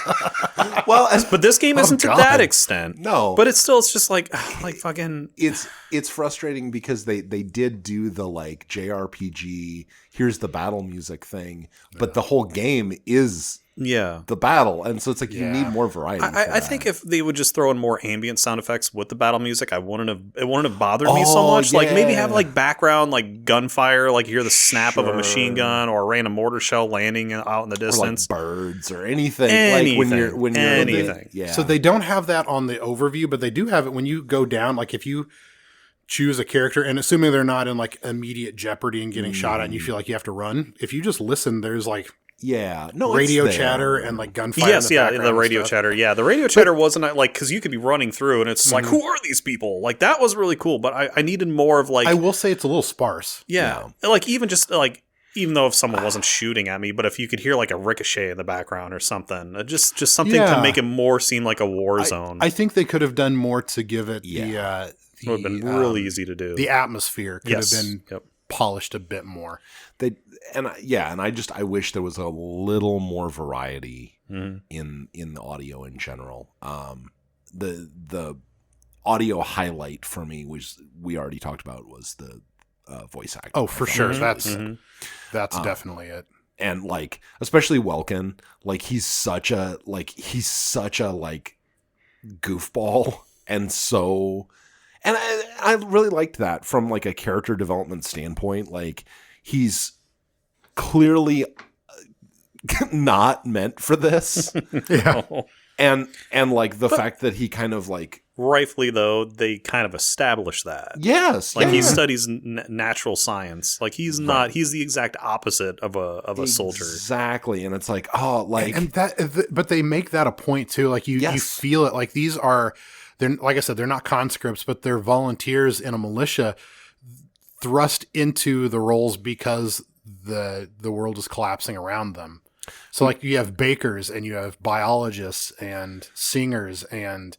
Well, but this game isn't to that extent. No, but it's just like fucking. It's frustrating because they did do the like JRPG. Here's the battle music thing, but the whole game is. The battle, and so it's like you need more variety. I think if they would just throw in more ambient sound effects with the battle music, it wouldn't have bothered me so much. Like maybe have like background like gunfire, like you hear the snap of a machine gun or a random mortar shell landing out in the distance, or like birds or anything. Like when you're anything. So they don't have that on the overview, but they do have it when you go down. Like if you choose a character, and assuming they're not in like immediate jeopardy and getting shot at, and you feel like you have to run. If you just listen, there's like. Radio chatter and like gunfire. Yes, the radio chatter. Yeah, the radio chatter wasn't like because you could be running through and it's like, who are these people? Like that was really cool, but I needed more of like. I will say it's a little sparse. Yeah, like even though if someone wasn't shooting at me, but if you could hear like a ricochet in the background or something, just something to make it more seem like a war zone. I think they could have done more to give it it would have been really easy to do. The atmosphere could have been polished a bit more. I wish there was a little more variety in the audio in general. The audio highlight for me we already talked about was the voice acting. Oh, for sure. That's definitely it. And like especially Welkin, like he's such a like goofball and so. And I really liked that from like a character development standpoint. Like he's clearly not meant for this. And like the fact that he kind of like rightfully though they kind of established that. Yes. Like he studies natural science. Like he's not he's the exact opposite of a soldier. Exactly. And it's like but they make that a point too. Like you feel it. Like these are they're like I said, they're not conscripts, but they're volunteers in a militia thrust into the roles because the world is collapsing around them. So like you have bakers and you have biologists and singers and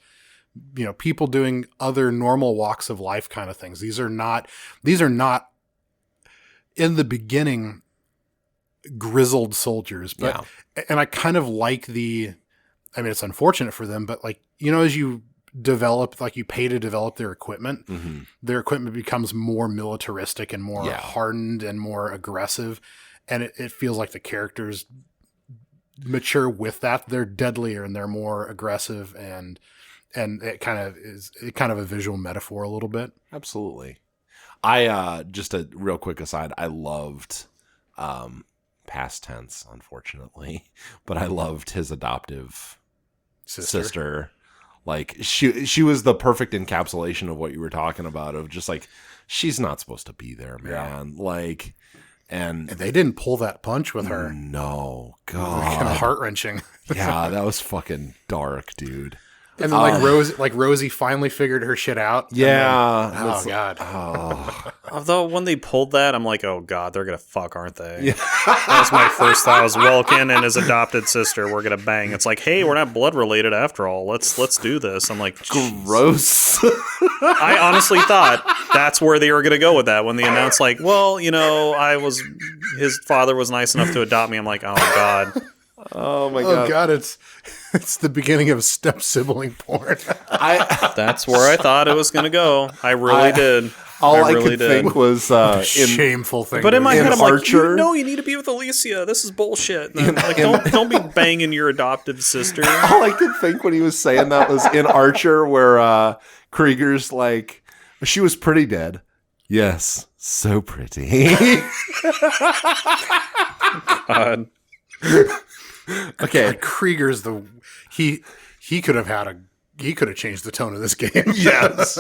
people doing other normal walks of life kind of things. These are not in the beginning grizzled soldiers, but and I kind of like it's unfortunate for them, but like as you develop, like you pay to develop their equipment, their equipment becomes more militaristic and more hardened and more aggressive. And it feels like the characters mature with that. They're deadlier and they're more aggressive and it kind of a visual metaphor a little bit. Absolutely. I just a real quick aside. I loved, past tense, unfortunately, but I loved his adoptive sister. Like she was the perfect encapsulation of what you were talking about of just like, she's not supposed to be there, man. Yeah. Like, and they didn't pull that punch with her. No, God. Kind of heart-wrenching. Yeah, that was fucking dark, dude. And then Rosie finally figured her shit out. Yeah. Then, oh God. Although when they pulled that, I'm like, oh God, they're gonna fuck, aren't they? Yeah. That was my first thought. Was Welkin and his adopted sister were gonna bang. It's like, hey, we're not blood related after all. Let's do this. I'm like, gross. I honestly thought that's where they were gonna go with that when they announced, like, well, his father was nice enough to adopt me. I'm like, oh God. Oh my God. Oh God, it's the beginning of step sibling porn. That's where I thought it was going to go. I really did. All I could think was shameful thing. But in my head, I'm Archer, like, you need to be with Alicia. This is bullshit. Like, don't be banging your adoptive sister. All I could think when he was saying that was in Archer, where Krieger's like, she was pretty dead. Yes, so pretty. God. Okay, God, Krieger's he could have changed the tone of this game. Yes.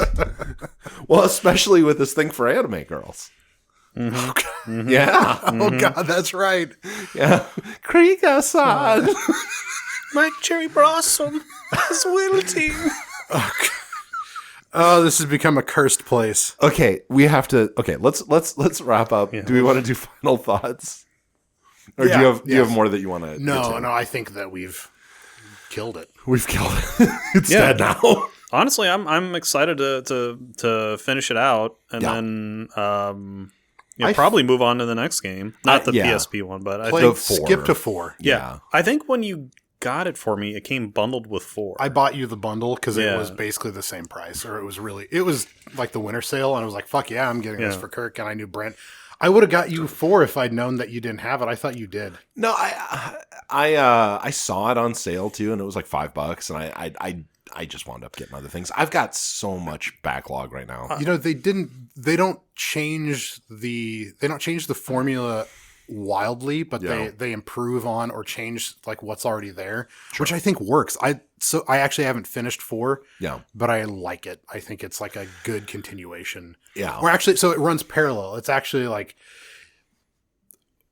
Well, especially with this thing for anime girls. Mm-hmm. Oh, God. Mm-hmm. Yeah. Oh God, that's right. Yeah. Krieger-san. My cherry blossom is wilting. Oh, this has become a cursed place. Okay, we have to. Okay, let's wrap up. Yeah. Do we want to do final thoughts? Or do you have more that you want to? No, I think that we've killed it. We've killed it. It's dead now. honestly, I'm excited to finish it out and then probably move on to the next game. Not the PSP one, but I think skip to 4. Yeah. I think when you got it for me, it came bundled with 4. I bought you the bundle because it was basically the same price, or it was like the winter sale, and I was like, fuck yeah, I'm getting this for Kirk, and I knew Brent. I would have got you 4 if I'd known that you didn't have it. I thought you did. No, I saw it on sale too, and it was like $5, and I just wound up getting other things. I've got so much backlog right now. They don't change the formula wildly, but they improve on or change like what's already there, which I think works. I actually haven't finished 4, but I like it. I think it's like a good continuation. Yeah. Or actually, so it runs parallel. It's actually like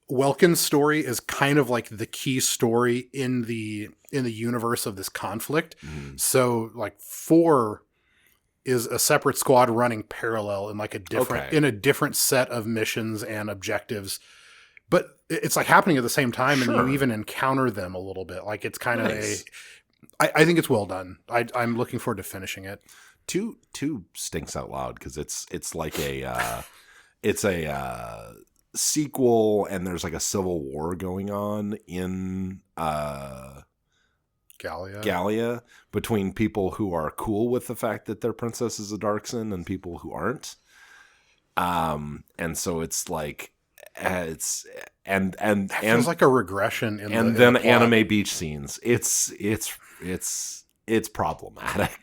Welkin's story is kind of like the key story in the universe of this conflict. So like 4 is a separate squad running parallel in like in a different set of missions and objectives. But it's like happening at the same time, and you even encounter them a little bit. Like it's kind of I think it's well done. I'm looking forward to finishing it. 2 stinks out loud because it's like it's a sequel, and there's like a civil war going on in Gallia between people who are cool with the fact that their princess is a Darkson and people who aren't. And so it's like. It feels like a regression in the anime beach scenes. It's problematic.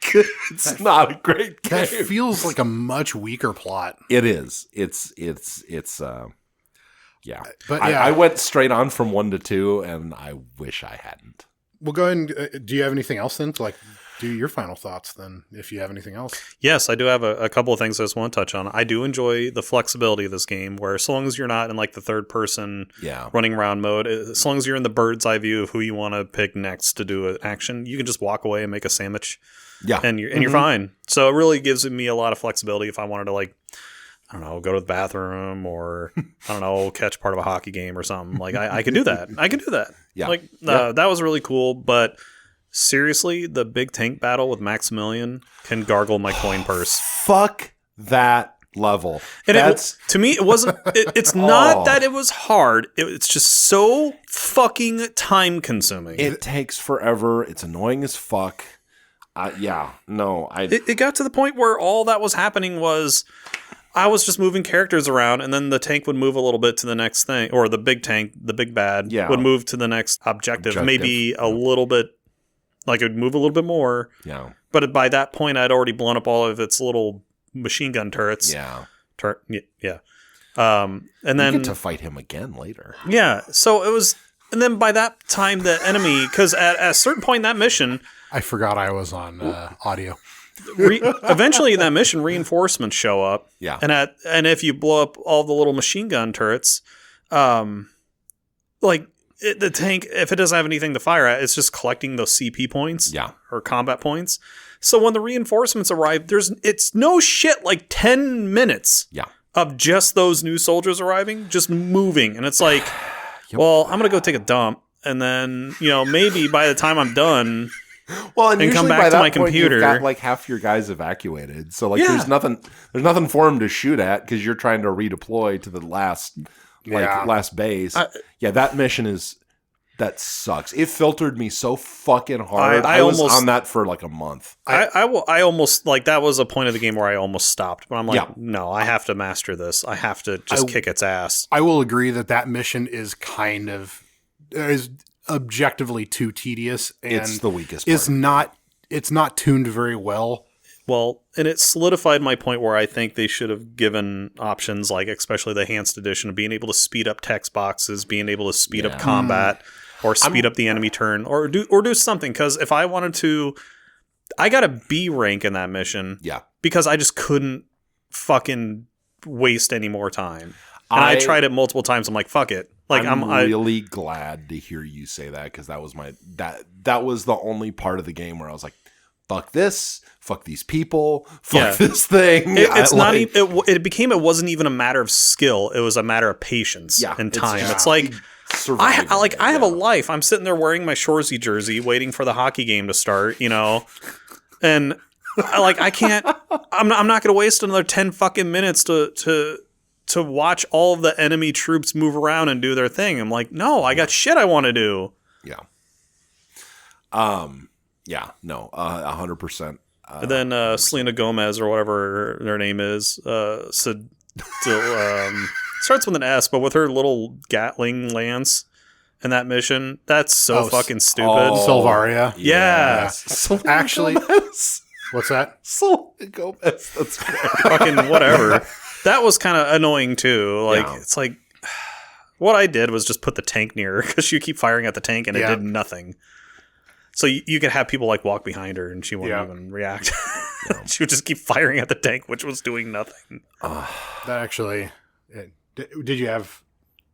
It's not a great game. That feels like a much weaker plot. It is. It's yeah. But I went straight on from 1 to 2, and I wish I hadn't. Well, go ahead and do you have anything else then to like do your final thoughts then, if you have anything else? Yes, I do have a couple of things I just want to touch on. I do enjoy the flexibility of this game, where so long as you're not in like the third person running around mode, as long as you're in the bird's eye view of who you want to pick next to do an action, you can just walk away and make a sandwich. Yeah. And you're fine. So it really gives me a lot of flexibility if I wanted to like, I don't know, go to the bathroom or, I don't know, catch part of a hockey game or something. Like I could do that. Yeah. Like that was really cool, but seriously, the big tank battle with Maximilian can gargle my coin purse. Fuck that level. And to me, it wasn't. It's not that it was hard. It's just so fucking time consuming. It takes forever. It's annoying as fuck. It got to the point where all that was happening was I was just moving characters around, and then the tank would move a little bit to the next thing, or the big tank, the big bad, would move to the next objective. Maybe a little bit. Like, it would move a little bit more. Yeah. But by that point, I'd already blown up all of its little machine gun turrets. Yeah. And then... You get to fight him again later. Yeah. So it was... And then by that time, the enemy... Because at a certain point in that mission... I forgot I was on audio. Eventually, in that mission, reinforcements show up. Yeah. And if you blow up all the little machine gun turrets... the tank, if it doesn't have anything to fire at, it's just collecting those CP points or combat points. So when the reinforcements arrive, it's no shit like 10 minutes of just those new soldiers arriving, just moving. And it's like, well, I'm going to go take a dump. And then, maybe by the time I'm done... Well, and come back to my computer. You've got like half your guys evacuated. So like there's nothing for them to shoot at because you're trying to redeploy to the last... last base. That mission that sucks. It filtered me so fucking hard. I was on that for like a month. I almost like that was a point of the game where I almost stopped. But I'm like, no, I have to master this. I have to just kick its ass. I will agree that mission is is objectively too tedious. And it's the weakest part. It's not tuned very well. Well, and it solidified my point where I think they should have given options like, especially the enhanced edition, of being able to speed up text boxes, being able to speed up combat, or speed up the enemy turn, or do something. Because if I wanted to, I got a B rank in that mission. Yeah, because I just couldn't fucking waste any more time. And I tried it multiple times. I'm like, fuck it. Like I'm really glad to hear you say that, because that was that was the only part of the game where I was like, fuck this, fuck these people, fuck this thing. It wasn't even a matter of skill. It was a matter of patience and time. It's like I have a life. I'm sitting there wearing my Shoresy jersey, waiting for the hockey game to start, and I can't. I'm not going to waste another 10 fucking minutes to watch all of the enemy troops move around and do their thing. I'm like, no, I got shit I want to do. Yeah. Yeah. No. 100%. And then Selena Gomez or whatever her name is, starts with an S, but with her little Gatling lance in that mission, that's so fucking stupid. Sylvaria. Yeah. Actually, what's that? Selena Gomez. That's great. Fucking whatever. That was kind of annoying too. Like, it's like, what I did was just put the tank near her because you keep firing at the tank and it did nothing. So you could have people like walk behind her and she wouldn't even react. She would just keep firing at the tank, which was doing nothing. That actually, did you have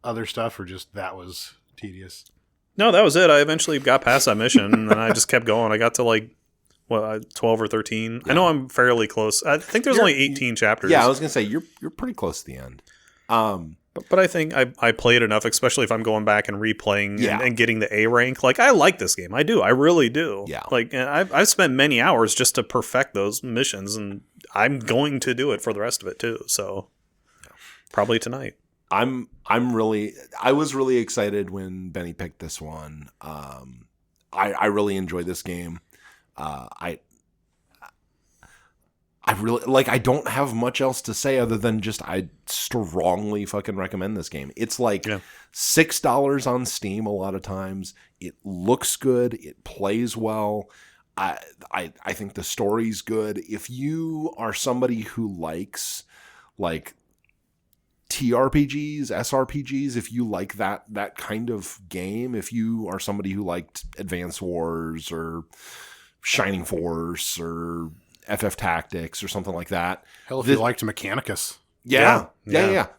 other stuff or just that was tedious? No, that was it. I eventually got past that mission and then I just kept going. I got to like, 12 or 13. Yeah. I know I'm fairly close. I think there's only 18 chapters. Yeah, I was going to say, you're pretty close to the end. But I think I played enough, especially if I'm going back and replaying and getting the A rank. Like, I like this game. I do. I really do. Yeah. Like, and I've spent many hours just to perfect those missions, and I'm going to do it for the rest of it, too. So, probably tonight. I was really excited when Benny picked this one. I really enjoyed this game. I really like. I don't have much else to say other than just I strongly fucking recommend this game. It's like $6 on Steam a lot of times. It looks good. It plays well. I think the story's good. If you are somebody who likes like TRPGs, SRPGs, if you like that kind of game, if you are somebody who liked Advance Wars or Shining Force or FF Tactics or something like that. Hell, if you liked Mechanicus. Yeah.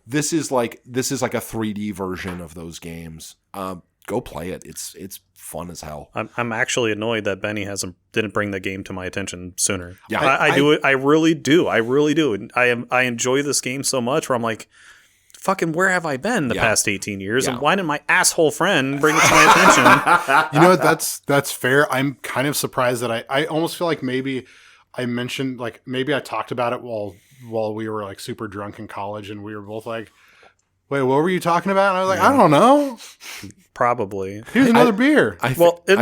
This is like a 3D version of those games. Go play it. It's fun as hell. I'm actually annoyed that Benny didn't bring the game to my attention sooner. Yeah, I do it. I really do. I really do. I enjoy this game so much where I'm like, fucking, where have I been the past 18 years? And why didn't my asshole friend bring it to my attention? You know what? That's fair. I'm kind of surprised that I almost feel like maybe I mentioned, like, maybe I talked about it while we were like super drunk in college and we were both like, wait, what were you talking about? And I was like, I don't know. Probably. Here's another beer. I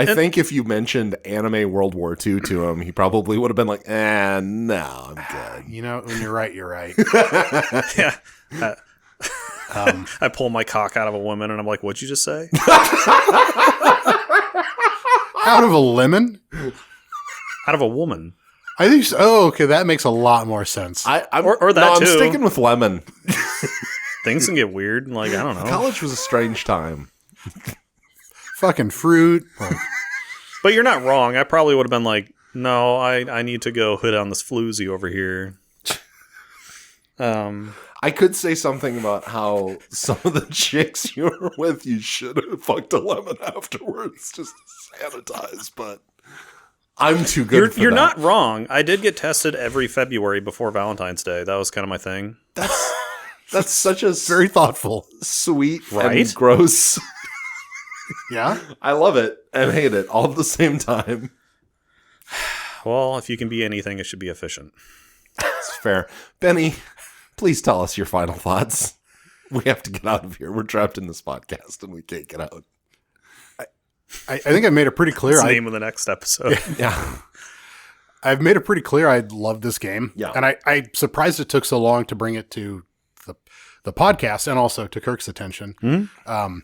think if you mentioned Anime World War II to him, he probably would have been like, no, I'm good. You know, when you're right, you're right. Yeah. I pull my cock out of a woman and I'm like, what'd you just say? Out of a lemon? Out of a woman. I think so. Oh, okay. That makes a lot more sense. I'm sticking with lemon. Things can get weird. Like, I don't know. College was a strange time. Fucking fruit. But you're not wrong. I probably would have been like, no, I need to go hit on this floozy over here. I could say something about how some of the chicks you were with, you should have fucked a lemon afterwards just to sanitize, but I'm too good for that. You're not wrong. I did get tested every February before Valentine's Day. That was kind of my thing. That's such a very thoughtful, sweet, and gross. Yeah? I love it and hate it all at the same time. Well, if you can be anything, it should be efficient. That's fair. Benny, please tell us your final thoughts. We have to get out of here. We're trapped in this podcast and we can't get out. I think I made it pretty clear. That's the name of the next episode. Yeah. I've made it pretty clear I love this game. Yeah. And I'm surprised it took so long to bring it to the podcast and also to Kirk's attention. Mm-hmm.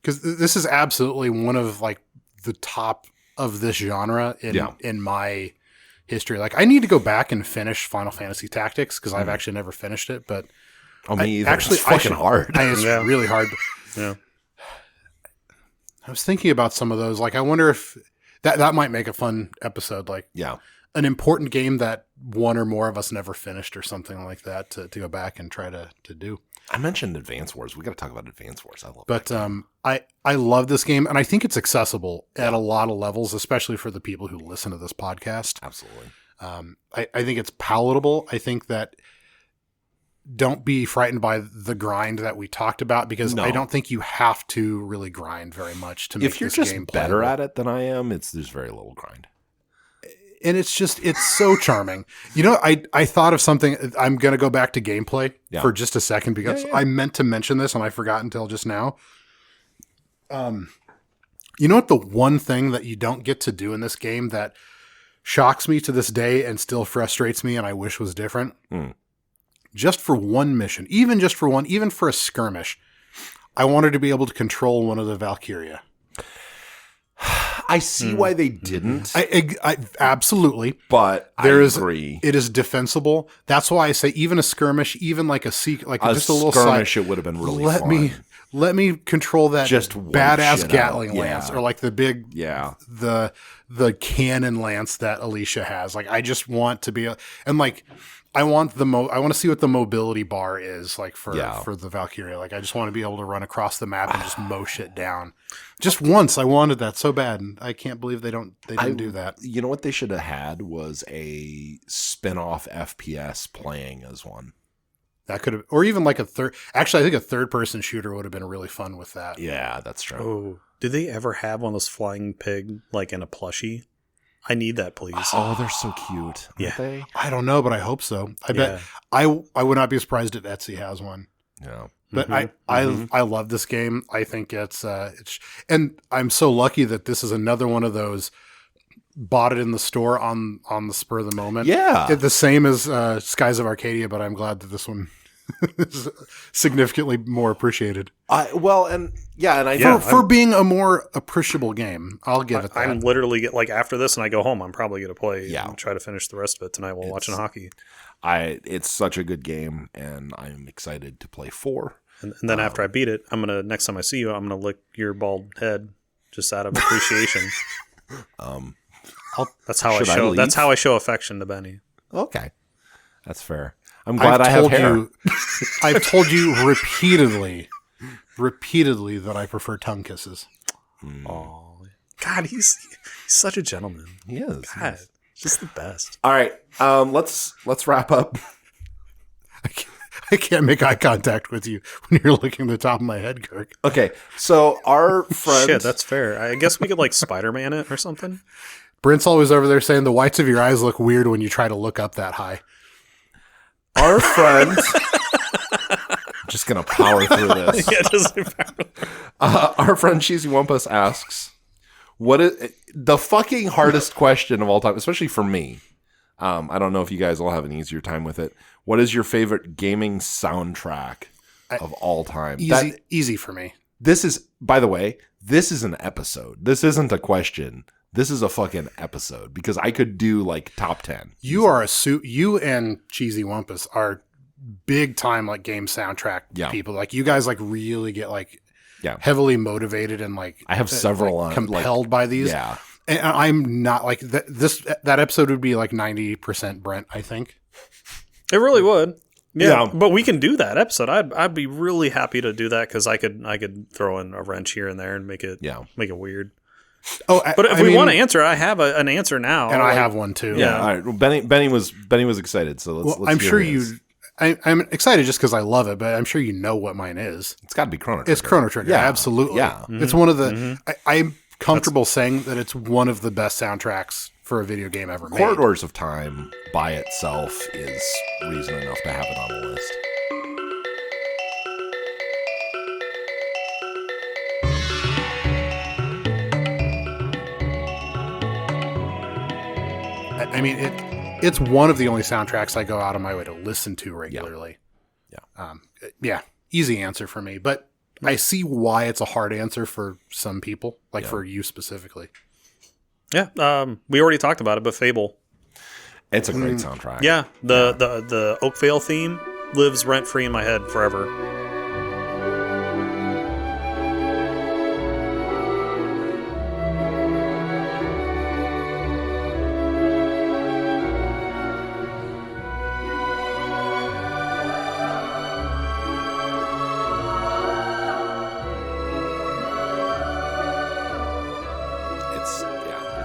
Because this is absolutely one of like the top of this genre in my history. Like, I need to go back and finish Final Fantasy Tactics because I've actually never finished it. But me either. It's fucking hard. It's really hard. Yeah. I was thinking about some of those. Like, I wonder if that might make a fun episode. Like, an important game that one or more of us never finished or something like that to go back and try to do. I mentioned Advance Wars. We got to talk about Advance Wars. I love it. But I love this game, and I think it's accessible at a lot of levels, especially for the people who listen to this podcast. Absolutely. I think it's palatable. I think that don't be frightened by the grind that we talked about because I don't think you have to really grind very much to make this game playable. If you're just better at it than I am, there's very little grind. And it's so charming. You know, I thought of something. I'm going to go back to gameplay for just a second because I meant to mention this and I forgot until just now. You know what? The one thing that you don't get to do in this game that shocks me to this day and still frustrates me and I wish was different. Just for one mission, even for a skirmish, I wanted to be able to control one of the Valkyria. I see why they didn't. I absolutely, but I agree. It is defensible. That's why I say even a skirmish, even like just a little skirmish, it would have been really fun. Let me control that just badass Gatling lance or like the big the cannon lance that Alicia has. Like I just want to be and like I want to see what the mobility bar is like for the Valkyria. Like I just want to be able to run across the map and just mow shit down. Just once I wanted that so bad, and I can't believe they didn't do that. You know what they should have had was a spin-off FPS playing as one. That could have, or even like a third. Actually, I think a third-person shooter would have been really fun with that. Yeah, that's true. Oh, did they ever have one of those flying pig like in a plushie? I need that, please. Oh, they're so cute. Aren't they? I don't know, but I hope so. I bet I would not be surprised if Etsy has one. Yeah. But I love this game. I think it's and I'm so lucky that this is another one of those bought it in the store on the spur of the moment. Yeah. The same as Skies of Arcadia, but I'm glad that this one is significantly more appreciated. For being a more appreciable game, I'll give it that. I'm literally after this and I go home, I'm probably going to play and try to finish the rest of it tonight while watching hockey. It's such a good game, and I'm excited to play 4. And then after I beat it, next time I see you, I'm gonna lick your bald head just out of appreciation. That's how I show affection to Benny. Okay, that's fair. I'm glad I have hair. I've told you repeatedly that I prefer tongue kisses. Oh, God, he's such a gentleman. He is. God, just the best. All right, let's wrap up. I can't make eye contact with you when you're looking at the top of my head, Kirk. Okay, so our friend... Shit, that's fair. I guess we could Spider-Man it or something. Brent's always over there saying the whites of your eyes look weird when you try to look up that high. Our friend... just going to power through this. Our friend Cheesy Wumpus asks, what is the fucking hardest question of all time, especially for me? I don't know if you guys will have an easier time with it. What is your favorite gaming soundtrack of all time? Easy for me. This is, by the way, this is an episode. This isn't a question. This is a fucking episode because I could do top 10. You and Cheesy Wumpus are big time game soundtrack people. You guys really get heavily motivated and I have several compelled by these. Yeah. And I'm not that episode would be 90% Brent, I think. It really would. Yeah, but we can do that episode. I'd be really happy to do that because I could throw in a wrench here and there and make it weird. Oh, but if we want to answer, I have an answer now, and I have one too. Yeah. All right. Well, Benny was excited, so let's. I'm sure I'm excited just because I love it, but I'm sure you know what mine is. It's got to be Chrono Trigger. It's Chrono Trigger. Yeah, absolutely. Yeah, it's one of the. I'm comfortable saying that it's one of the best soundtracks for a video game ever made. Corridors of Time by itself is reason enough to have it on the list. I mean, it's one of the only soundtracks I go out of my way to listen to regularly. Yeah. Easy answer for me, but I see why it's a hard answer for some people, for you specifically. Yeah, we already talked about it, but Fable. It's a great soundtrack. Yeah, the Oakvale theme lives rent-free in my head forever.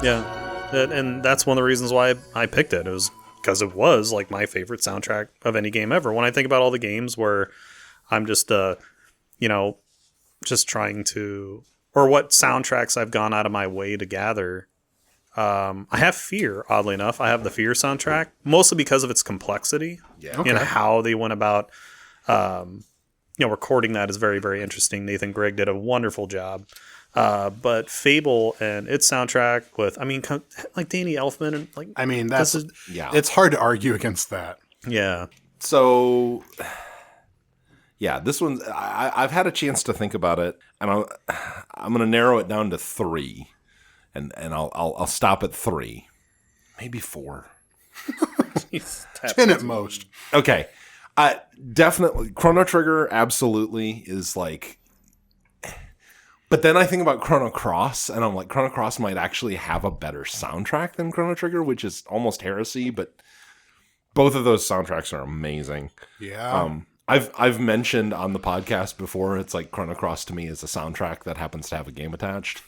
Yeah, and that's one of the reasons why I picked it. It was because it was my favorite soundtrack of any game ever. When I think about all the games where I'm just, just trying to, or what soundtracks I've gone out of my way to gather, I have Fear, oddly enough. I have the Fear soundtrack, mostly because of its complexity. Yeah. And how they went about recording that is very, very interesting. Nathan Grigg did a wonderful job. But Fable and its soundtrack with, like Danny Elfman and like, it's hard to argue against that. Yeah. So, yeah, this one's, I've had a chance to think about it, and I'm going to narrow it down to 3, and I'll stop at 3, maybe 4. 10 at most. Okay. Definitely Chrono Trigger absolutely is like, but then I think about Chrono Cross and I'm like, Chrono Cross might actually have a better soundtrack than Chrono Trigger, which is almost heresy, but both of those soundtracks are amazing. Yeah. I've mentioned on the podcast before, it's like Chrono Cross to me is a soundtrack that happens to have a game attached.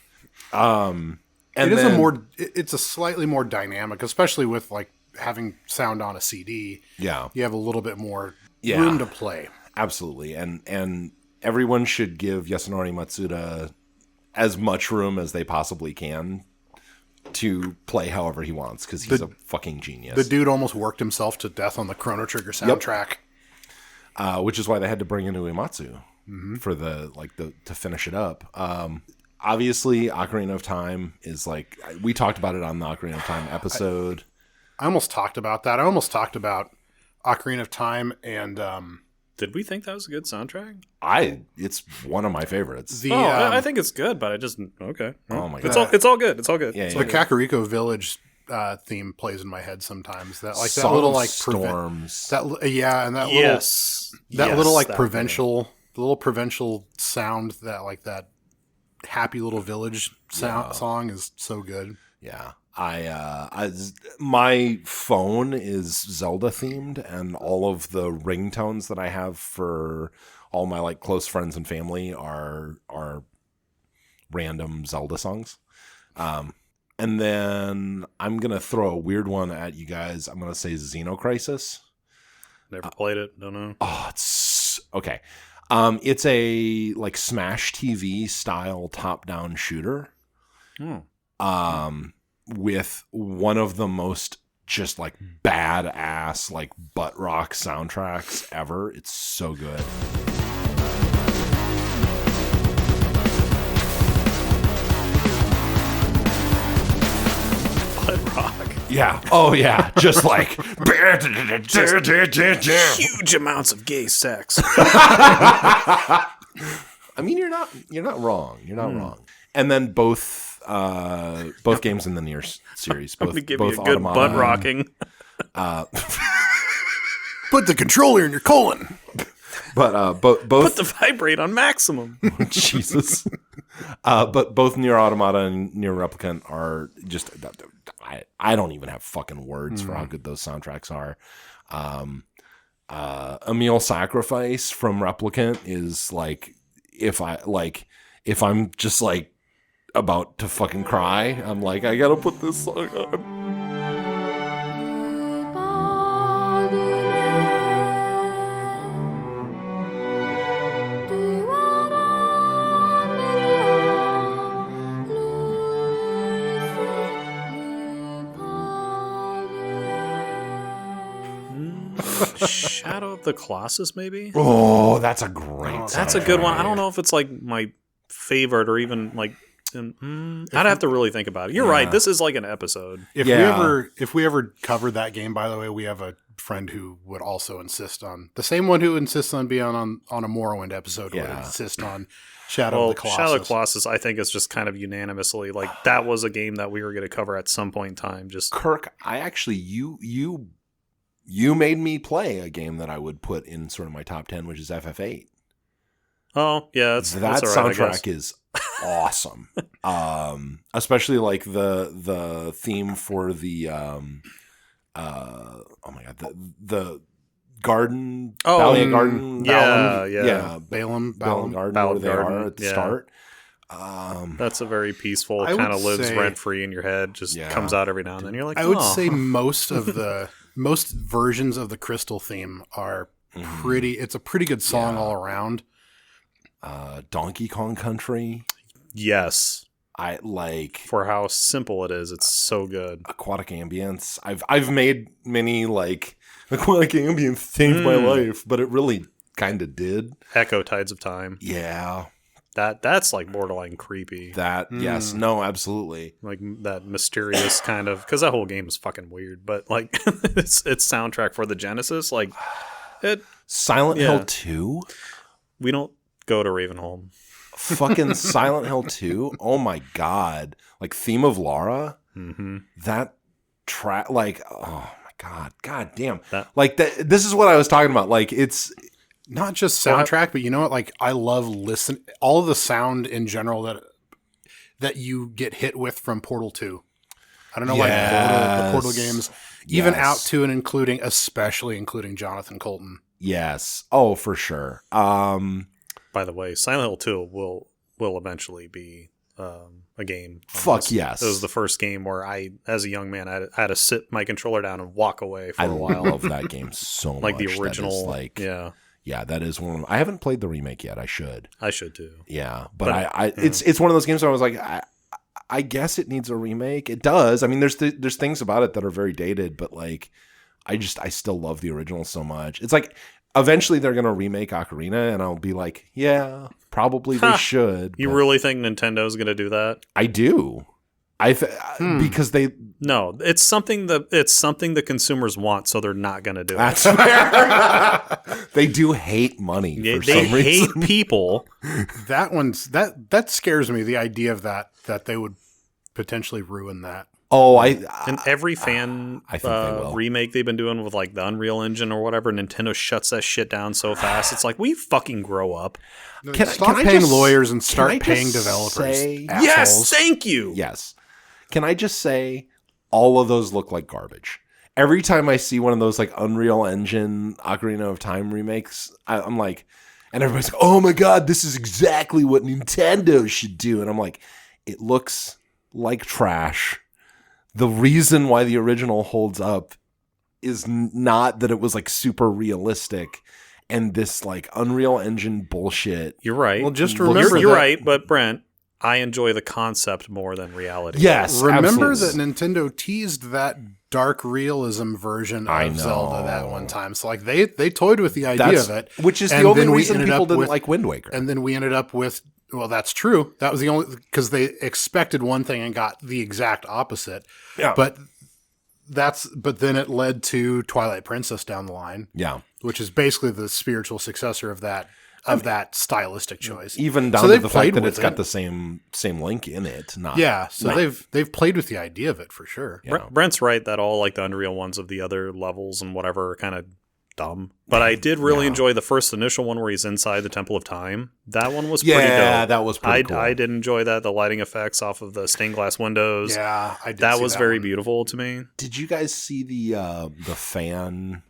It's a slightly more dynamic, especially with like having sound on a CD. Yeah. You have a little bit more room to play. Absolutely. And everyone should give Yasunori Matsuda as much room as they possibly can to play however he wants, because he's a fucking genius. The dude almost worked himself to death on the Chrono Trigger soundtrack. Yep. Which is why they had to bring in Uematsu for to finish it up. Obviously, Ocarina of Time is like, we talked about it on the Ocarina of Time episode. I almost talked about that. I almost talked about Ocarina of Time and... Did we think that was a good soundtrack? It's one of my favorites. I think it's good, but I just... Okay. Oh my God. It's all good. It's all good. Yeah, the Kakariko Village theme plays in my head sometimes. That like Song that little like storms. That little like provincial sound, that like that happy little village song is so good. Yeah. My phone is Zelda themed, and all of the ringtones that I have for all my like close friends and family are random Zelda songs. And then I'm going to throw a weird one at you guys. I'm going to say Xenocrisis. Never played it. Don't know. Oh, it's okay. It's a like Smash TV style top-down shooter. With one of the most just like badass like butt rock soundtracks ever. It's so good. Butt rock. Yeah. Oh yeah. Just like huge amounts of gay sex. I mean, you're not wrong. You're not wrong. And then both games in the Nier series. Both you a good butt rocking. Put the controller in your colon. But both put the vibrate on maximum. Jesus. But both Nier Automata and Nier Replicant are just. I don't even have fucking words for how good those soundtracks are. Emil Sacrifice from Replicant is like, if I'm just like about to fucking cry, I'm like, I gotta put this song on. Shadow of the Colossus, maybe? Oh, that's a great That's a good one. I don't know if it's like my favorite or even like I'd have to really think about it. You're right. This is like an episode. If we ever covered that game, by the way, we have a friend who would also insist on the same one who insists on being on a Morrowind episode would insist on Shadow of the Colossus. Shadow of the Colossus, I think, is just kind of unanimously like that was a game that we were going to cover at some point in time. Just Kirk, I actually you made me play a game that I would put in sort of my top 10, which is FF8. Oh yeah, that's all right, soundtrack is awesome. Especially like the theme for the oh my god, the garden, Balia Garden, Balaam Garden, where they are at the start. That's a very peaceful, kind of lives rent free in your head, just comes out every now and then. You're like, I would say most versions of the Crystal theme are pretty. It's a pretty good song all around. Donkey Kong Country. Yes. I like for how simple it is. It's so good. Aquatic ambience. I've made many like aquatic ambience changed my life, but it really kind of did. Echo Tides of Time. Yeah. That's like borderline creepy. Yes, no, absolutely. Like that mysterious kind of, because that whole game is fucking weird. But like its soundtrack for the Genesis, like it. Silent Hill 2. We don't go to Ravenholm. Fucking Silent Hill 2. Oh my god! Like Theme of Lara. Mm-hmm. That track, like, oh my god damn! Like that. This is what I was talking about. Like it's. Not just soundtrack, but you know what? Like I love all of the sound in general that you get hit with from Portal 2. I don't know, like the Portal games, even out to and especially including Jonathan Colton. Yes. Oh, for sure. By the way, Silent Hill 2 will eventually be a game. Fuck yes. It was the first game where I, as a young man, I had to sit my controller down and walk away for a while. I love that game so much. Like the original. Yeah, that is one of them. I haven't played the remake yet. I should. I should too. Yeah, but it's one of those games where I was like, I guess it needs a remake. It does. I mean, there's things about it that are very dated, but like, I still love the original so much. It's like eventually they're gonna remake Ocarina, and I'll be like, yeah, probably they should. You really think Nintendo's gonna do that? I do. Because it's something the consumers want, so they're not going to do it. They do hate money. They hate people. That scares me. The idea of that they would potentially ruin that. Oh, and every fan remake they've been doing with like the Unreal Engine or whatever, Nintendo shuts that shit down so fast. It's like, we fucking grow up. Stop paying lawyers and start paying developers. Yes, thank you. Yes. Can I just say, all of those look like garbage. Every time I see one of those like Unreal Engine Ocarina of Time remakes, I'm like, and everybody's like, oh my god, this is exactly what Nintendo should do. And I'm like, it looks like trash. The reason why the original holds up is not that it was like super realistic and this like Unreal Engine bullshit. You're right. Well, just remember you're right, but Brent, I enjoy the concept more than reality. Yes, remember absolutely. that Nintendo teased that dark realism version of Zelda that one time. So like they toyed with the idea of it, which is the only reason people didn't like Wind Waker. And then we ended up with, well, that's true. That was the only, because they expected one thing and got the exact opposite. Yeah, but then it led to Twilight Princess down the line. Yeah, which is basically the spiritual successor of that. That stylistic choice, even down to the fact that it's got the same link in it. They've played with the idea of it for sure. Yeah. Brent's right that all like the Unreal ones of the other levels and whatever are kind of dumb, but I did really enjoy the first initial one where he's inside the Temple of Time. That one was pretty dope. Yeah, that was pretty cool. I did enjoy that. The lighting effects off of the stained glass windows. Yeah, I did. That was very beautiful to me. Did you guys see the fan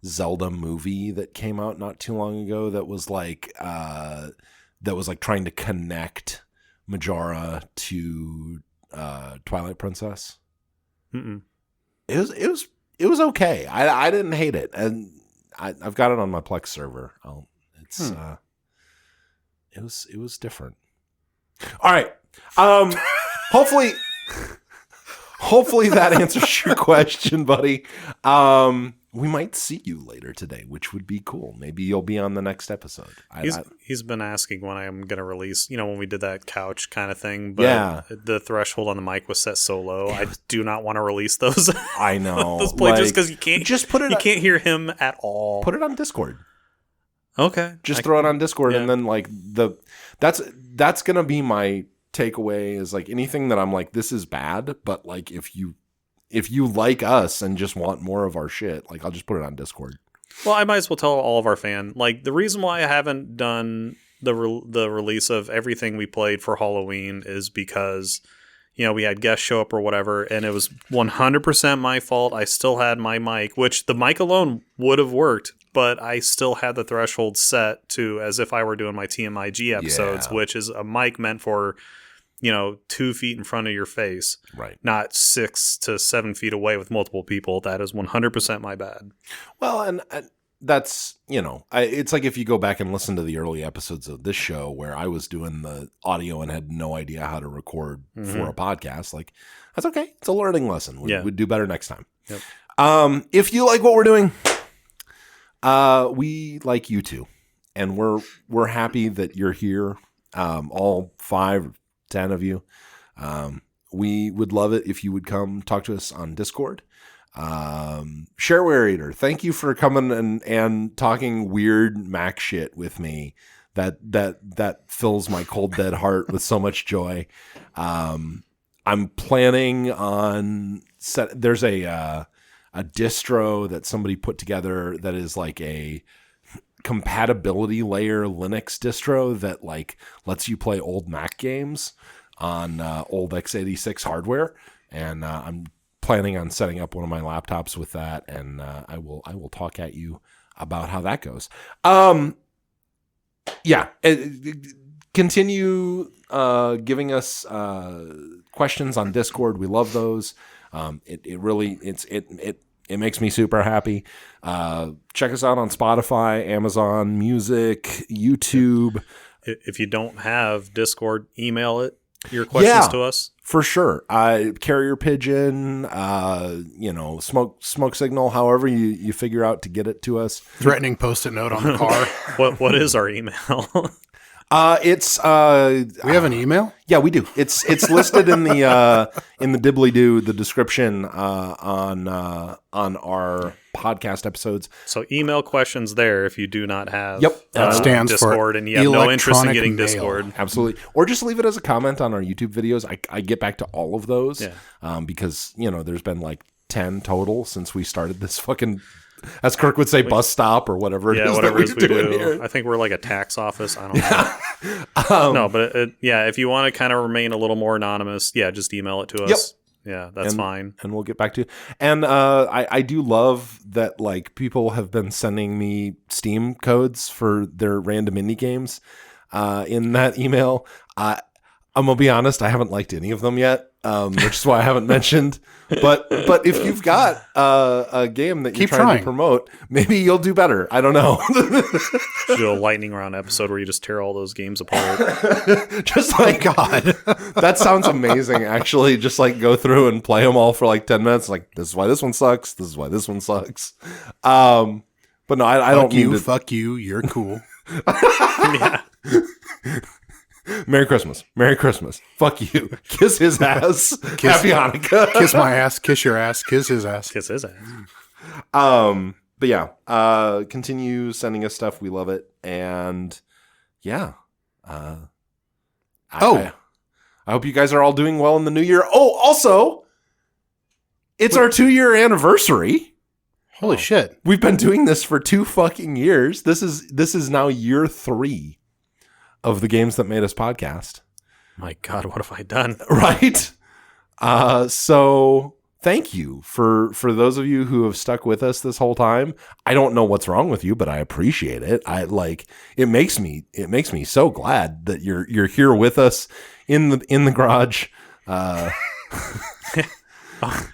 Zelda movie that came out not too long ago that was like trying to connect Majora to Twilight Princess? Mm-mm. It was okay. I didn't hate it, and I've got it on my Plex server. It was different. All right. Hopefully that answers your question, buddy. We might see you later today, which would be cool. Maybe you'll be on the next episode. He's been asking when I'm going to release, when we did that couch kind of thing. But the threshold on the mic was set so low. I do not want to release those. I know. Those play just because you can't. Just put it. You can't hear him at all. Put it on Discord. Okay. Just throw it on Discord, and then like that's gonna be my takeaway is like anything that I'm like, this is bad, but like if you like us and just want more of our shit, like I'll just put it on Discord. Well, I might as well tell all of our fan, like the reason why I haven't done the release of everything we played for Halloween is because, we had guests show up or whatever, and it was 100% my fault. I still had my mic, which the mic alone would have worked, but I still had the threshold set to as if I were doing my TMIG episodes, which is a mic meant for 2 feet in front of your face, right? Not 6 to 7 feet away with multiple people. That is 100% my bad. Well, and that's, it's like if you go back and listen to the early episodes of this show where I was doing the audio and had no idea how to record for a podcast, like, that's okay. It's a learning lesson. We'd do better next time. Yep. If you like what we're doing, we like you too. And we're happy that you're here. All 5, 10 of you. We would love it if you would come talk to us on Discord. Shareware Eater, thank you for coming and talking weird Mac shit with me. That fills my cold dead heart with so much joy. I'm planning on there's a distro that somebody put together that is like a compatibility layer Linux distro that like lets you play old Mac games on old x86 hardware, and I'm planning on setting up one of my laptops with that, and I will talk at you about how that goes. Continue giving us questions on Discord. We love those. It makes me super happy. Check us out on Spotify, Amazon Music, YouTube. If you don't have Discord, email it. Your questions to us. For sure. Carrier pigeon, smoke signal, however you figure out to get it to us. Threatening Post-it note on the car. What is our email? It's we have an email? Yeah, we do. It's listed in the dibbly-doo, the description on our podcast episodes. So email questions there if you do not have that stands Discord for and you have no interest in getting mail. Discord. Absolutely. Or just leave it as a comment on our YouTube videos. I get back to all of those because there's been like 10 total since we started this fucking, as Kirk would say, bus stop or whatever it is. Whatever it is we do. Here. I think we're like a tax office. I don't know. No, but if you want to kind of remain a little more anonymous, just email it to us. Yep. Yeah, that's fine. And we'll get back to you. And I do love that like people have been sending me Steam codes for their random indie games in that email. I'm going to be honest, I haven't liked any of them yet, which is why I haven't mentioned. But if you've got a game that you're trying to promote, maybe you'll do better. I don't know. Do a lightning round episode where you just tear all those games apart. Just like, God, that sounds amazing. Actually, just like go through and play them all for like 10 minutes. Like, this is why this one sucks. This is why this one sucks. But no, I don't mean to. Fuck you. You're cool. Yeah. Merry Christmas. Merry Christmas. Fuck you. Kiss his ass. Happy Hanukkah. Kiss my ass. Kiss your ass. Kiss his ass. Kiss his ass. But yeah, continue sending us stuff. We love it. And yeah. I hope you guys are all doing well in the new year. Oh, also, it's our 2-year anniversary. Holy shit. We've been doing this for 2 fucking years. This is now year 3 of the Games That Made Us podcast. My God, what have I done? Right? So thank you for those of you who have stuck with us this whole time. I don't know what's wrong with you, but I appreciate it. It makes me so glad that you're here with us in the garage,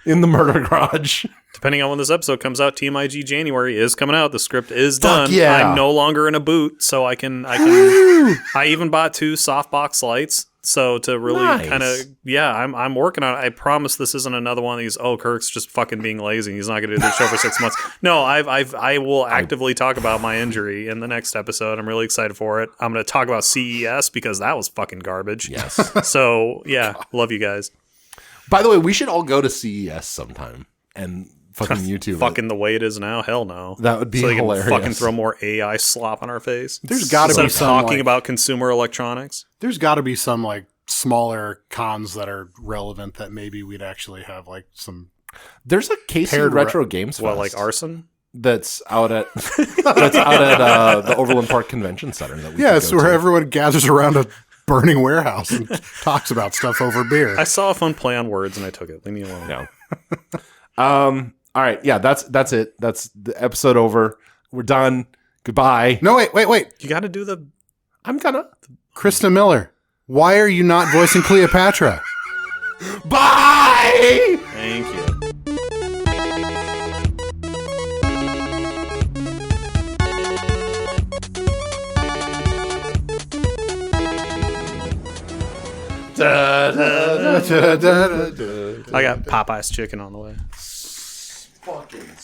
in the murder garage. Depending on when this episode comes out, TMIG January is coming out. The script is done. Yeah. I'm no longer in a boot, so I can. I even bought 2 softbox lights. So to really kind of, I'm working on it. I promise this isn't another one of these, Kirk's just fucking being lazy. He's not going to do this show for 6 months. No, I will actively talk about my injury in the next episode. I'm really excited for it. I'm going to talk about CES because that was fucking garbage. Yes. So love you guys. By the way, we should all go to CES sometime and fucking YouTube fucking the way it is now, hell no. That would be hilarious. Can fucking throw more AI slop on our face. There's got to be some talking about consumer electronics. There's got to be some like smaller cons that are relevant that maybe we'd actually have like some. There's a Casey Retro Games Fest. What, like Arson? That's out at the Overland Park Convention Center. It's where everyone gathers around a burning warehouse and talks about stuff over beer. I saw a fun play on words and I took it. Leave me alone. No. All right. Yeah, that's it. That's the episode over. We're done. Goodbye. No, wait. You got to do the... I'm gonna... Krista Miller, why are you not voicing Cleopatra? Bye! Thank you. I got Popeye's chicken on the way. Fucking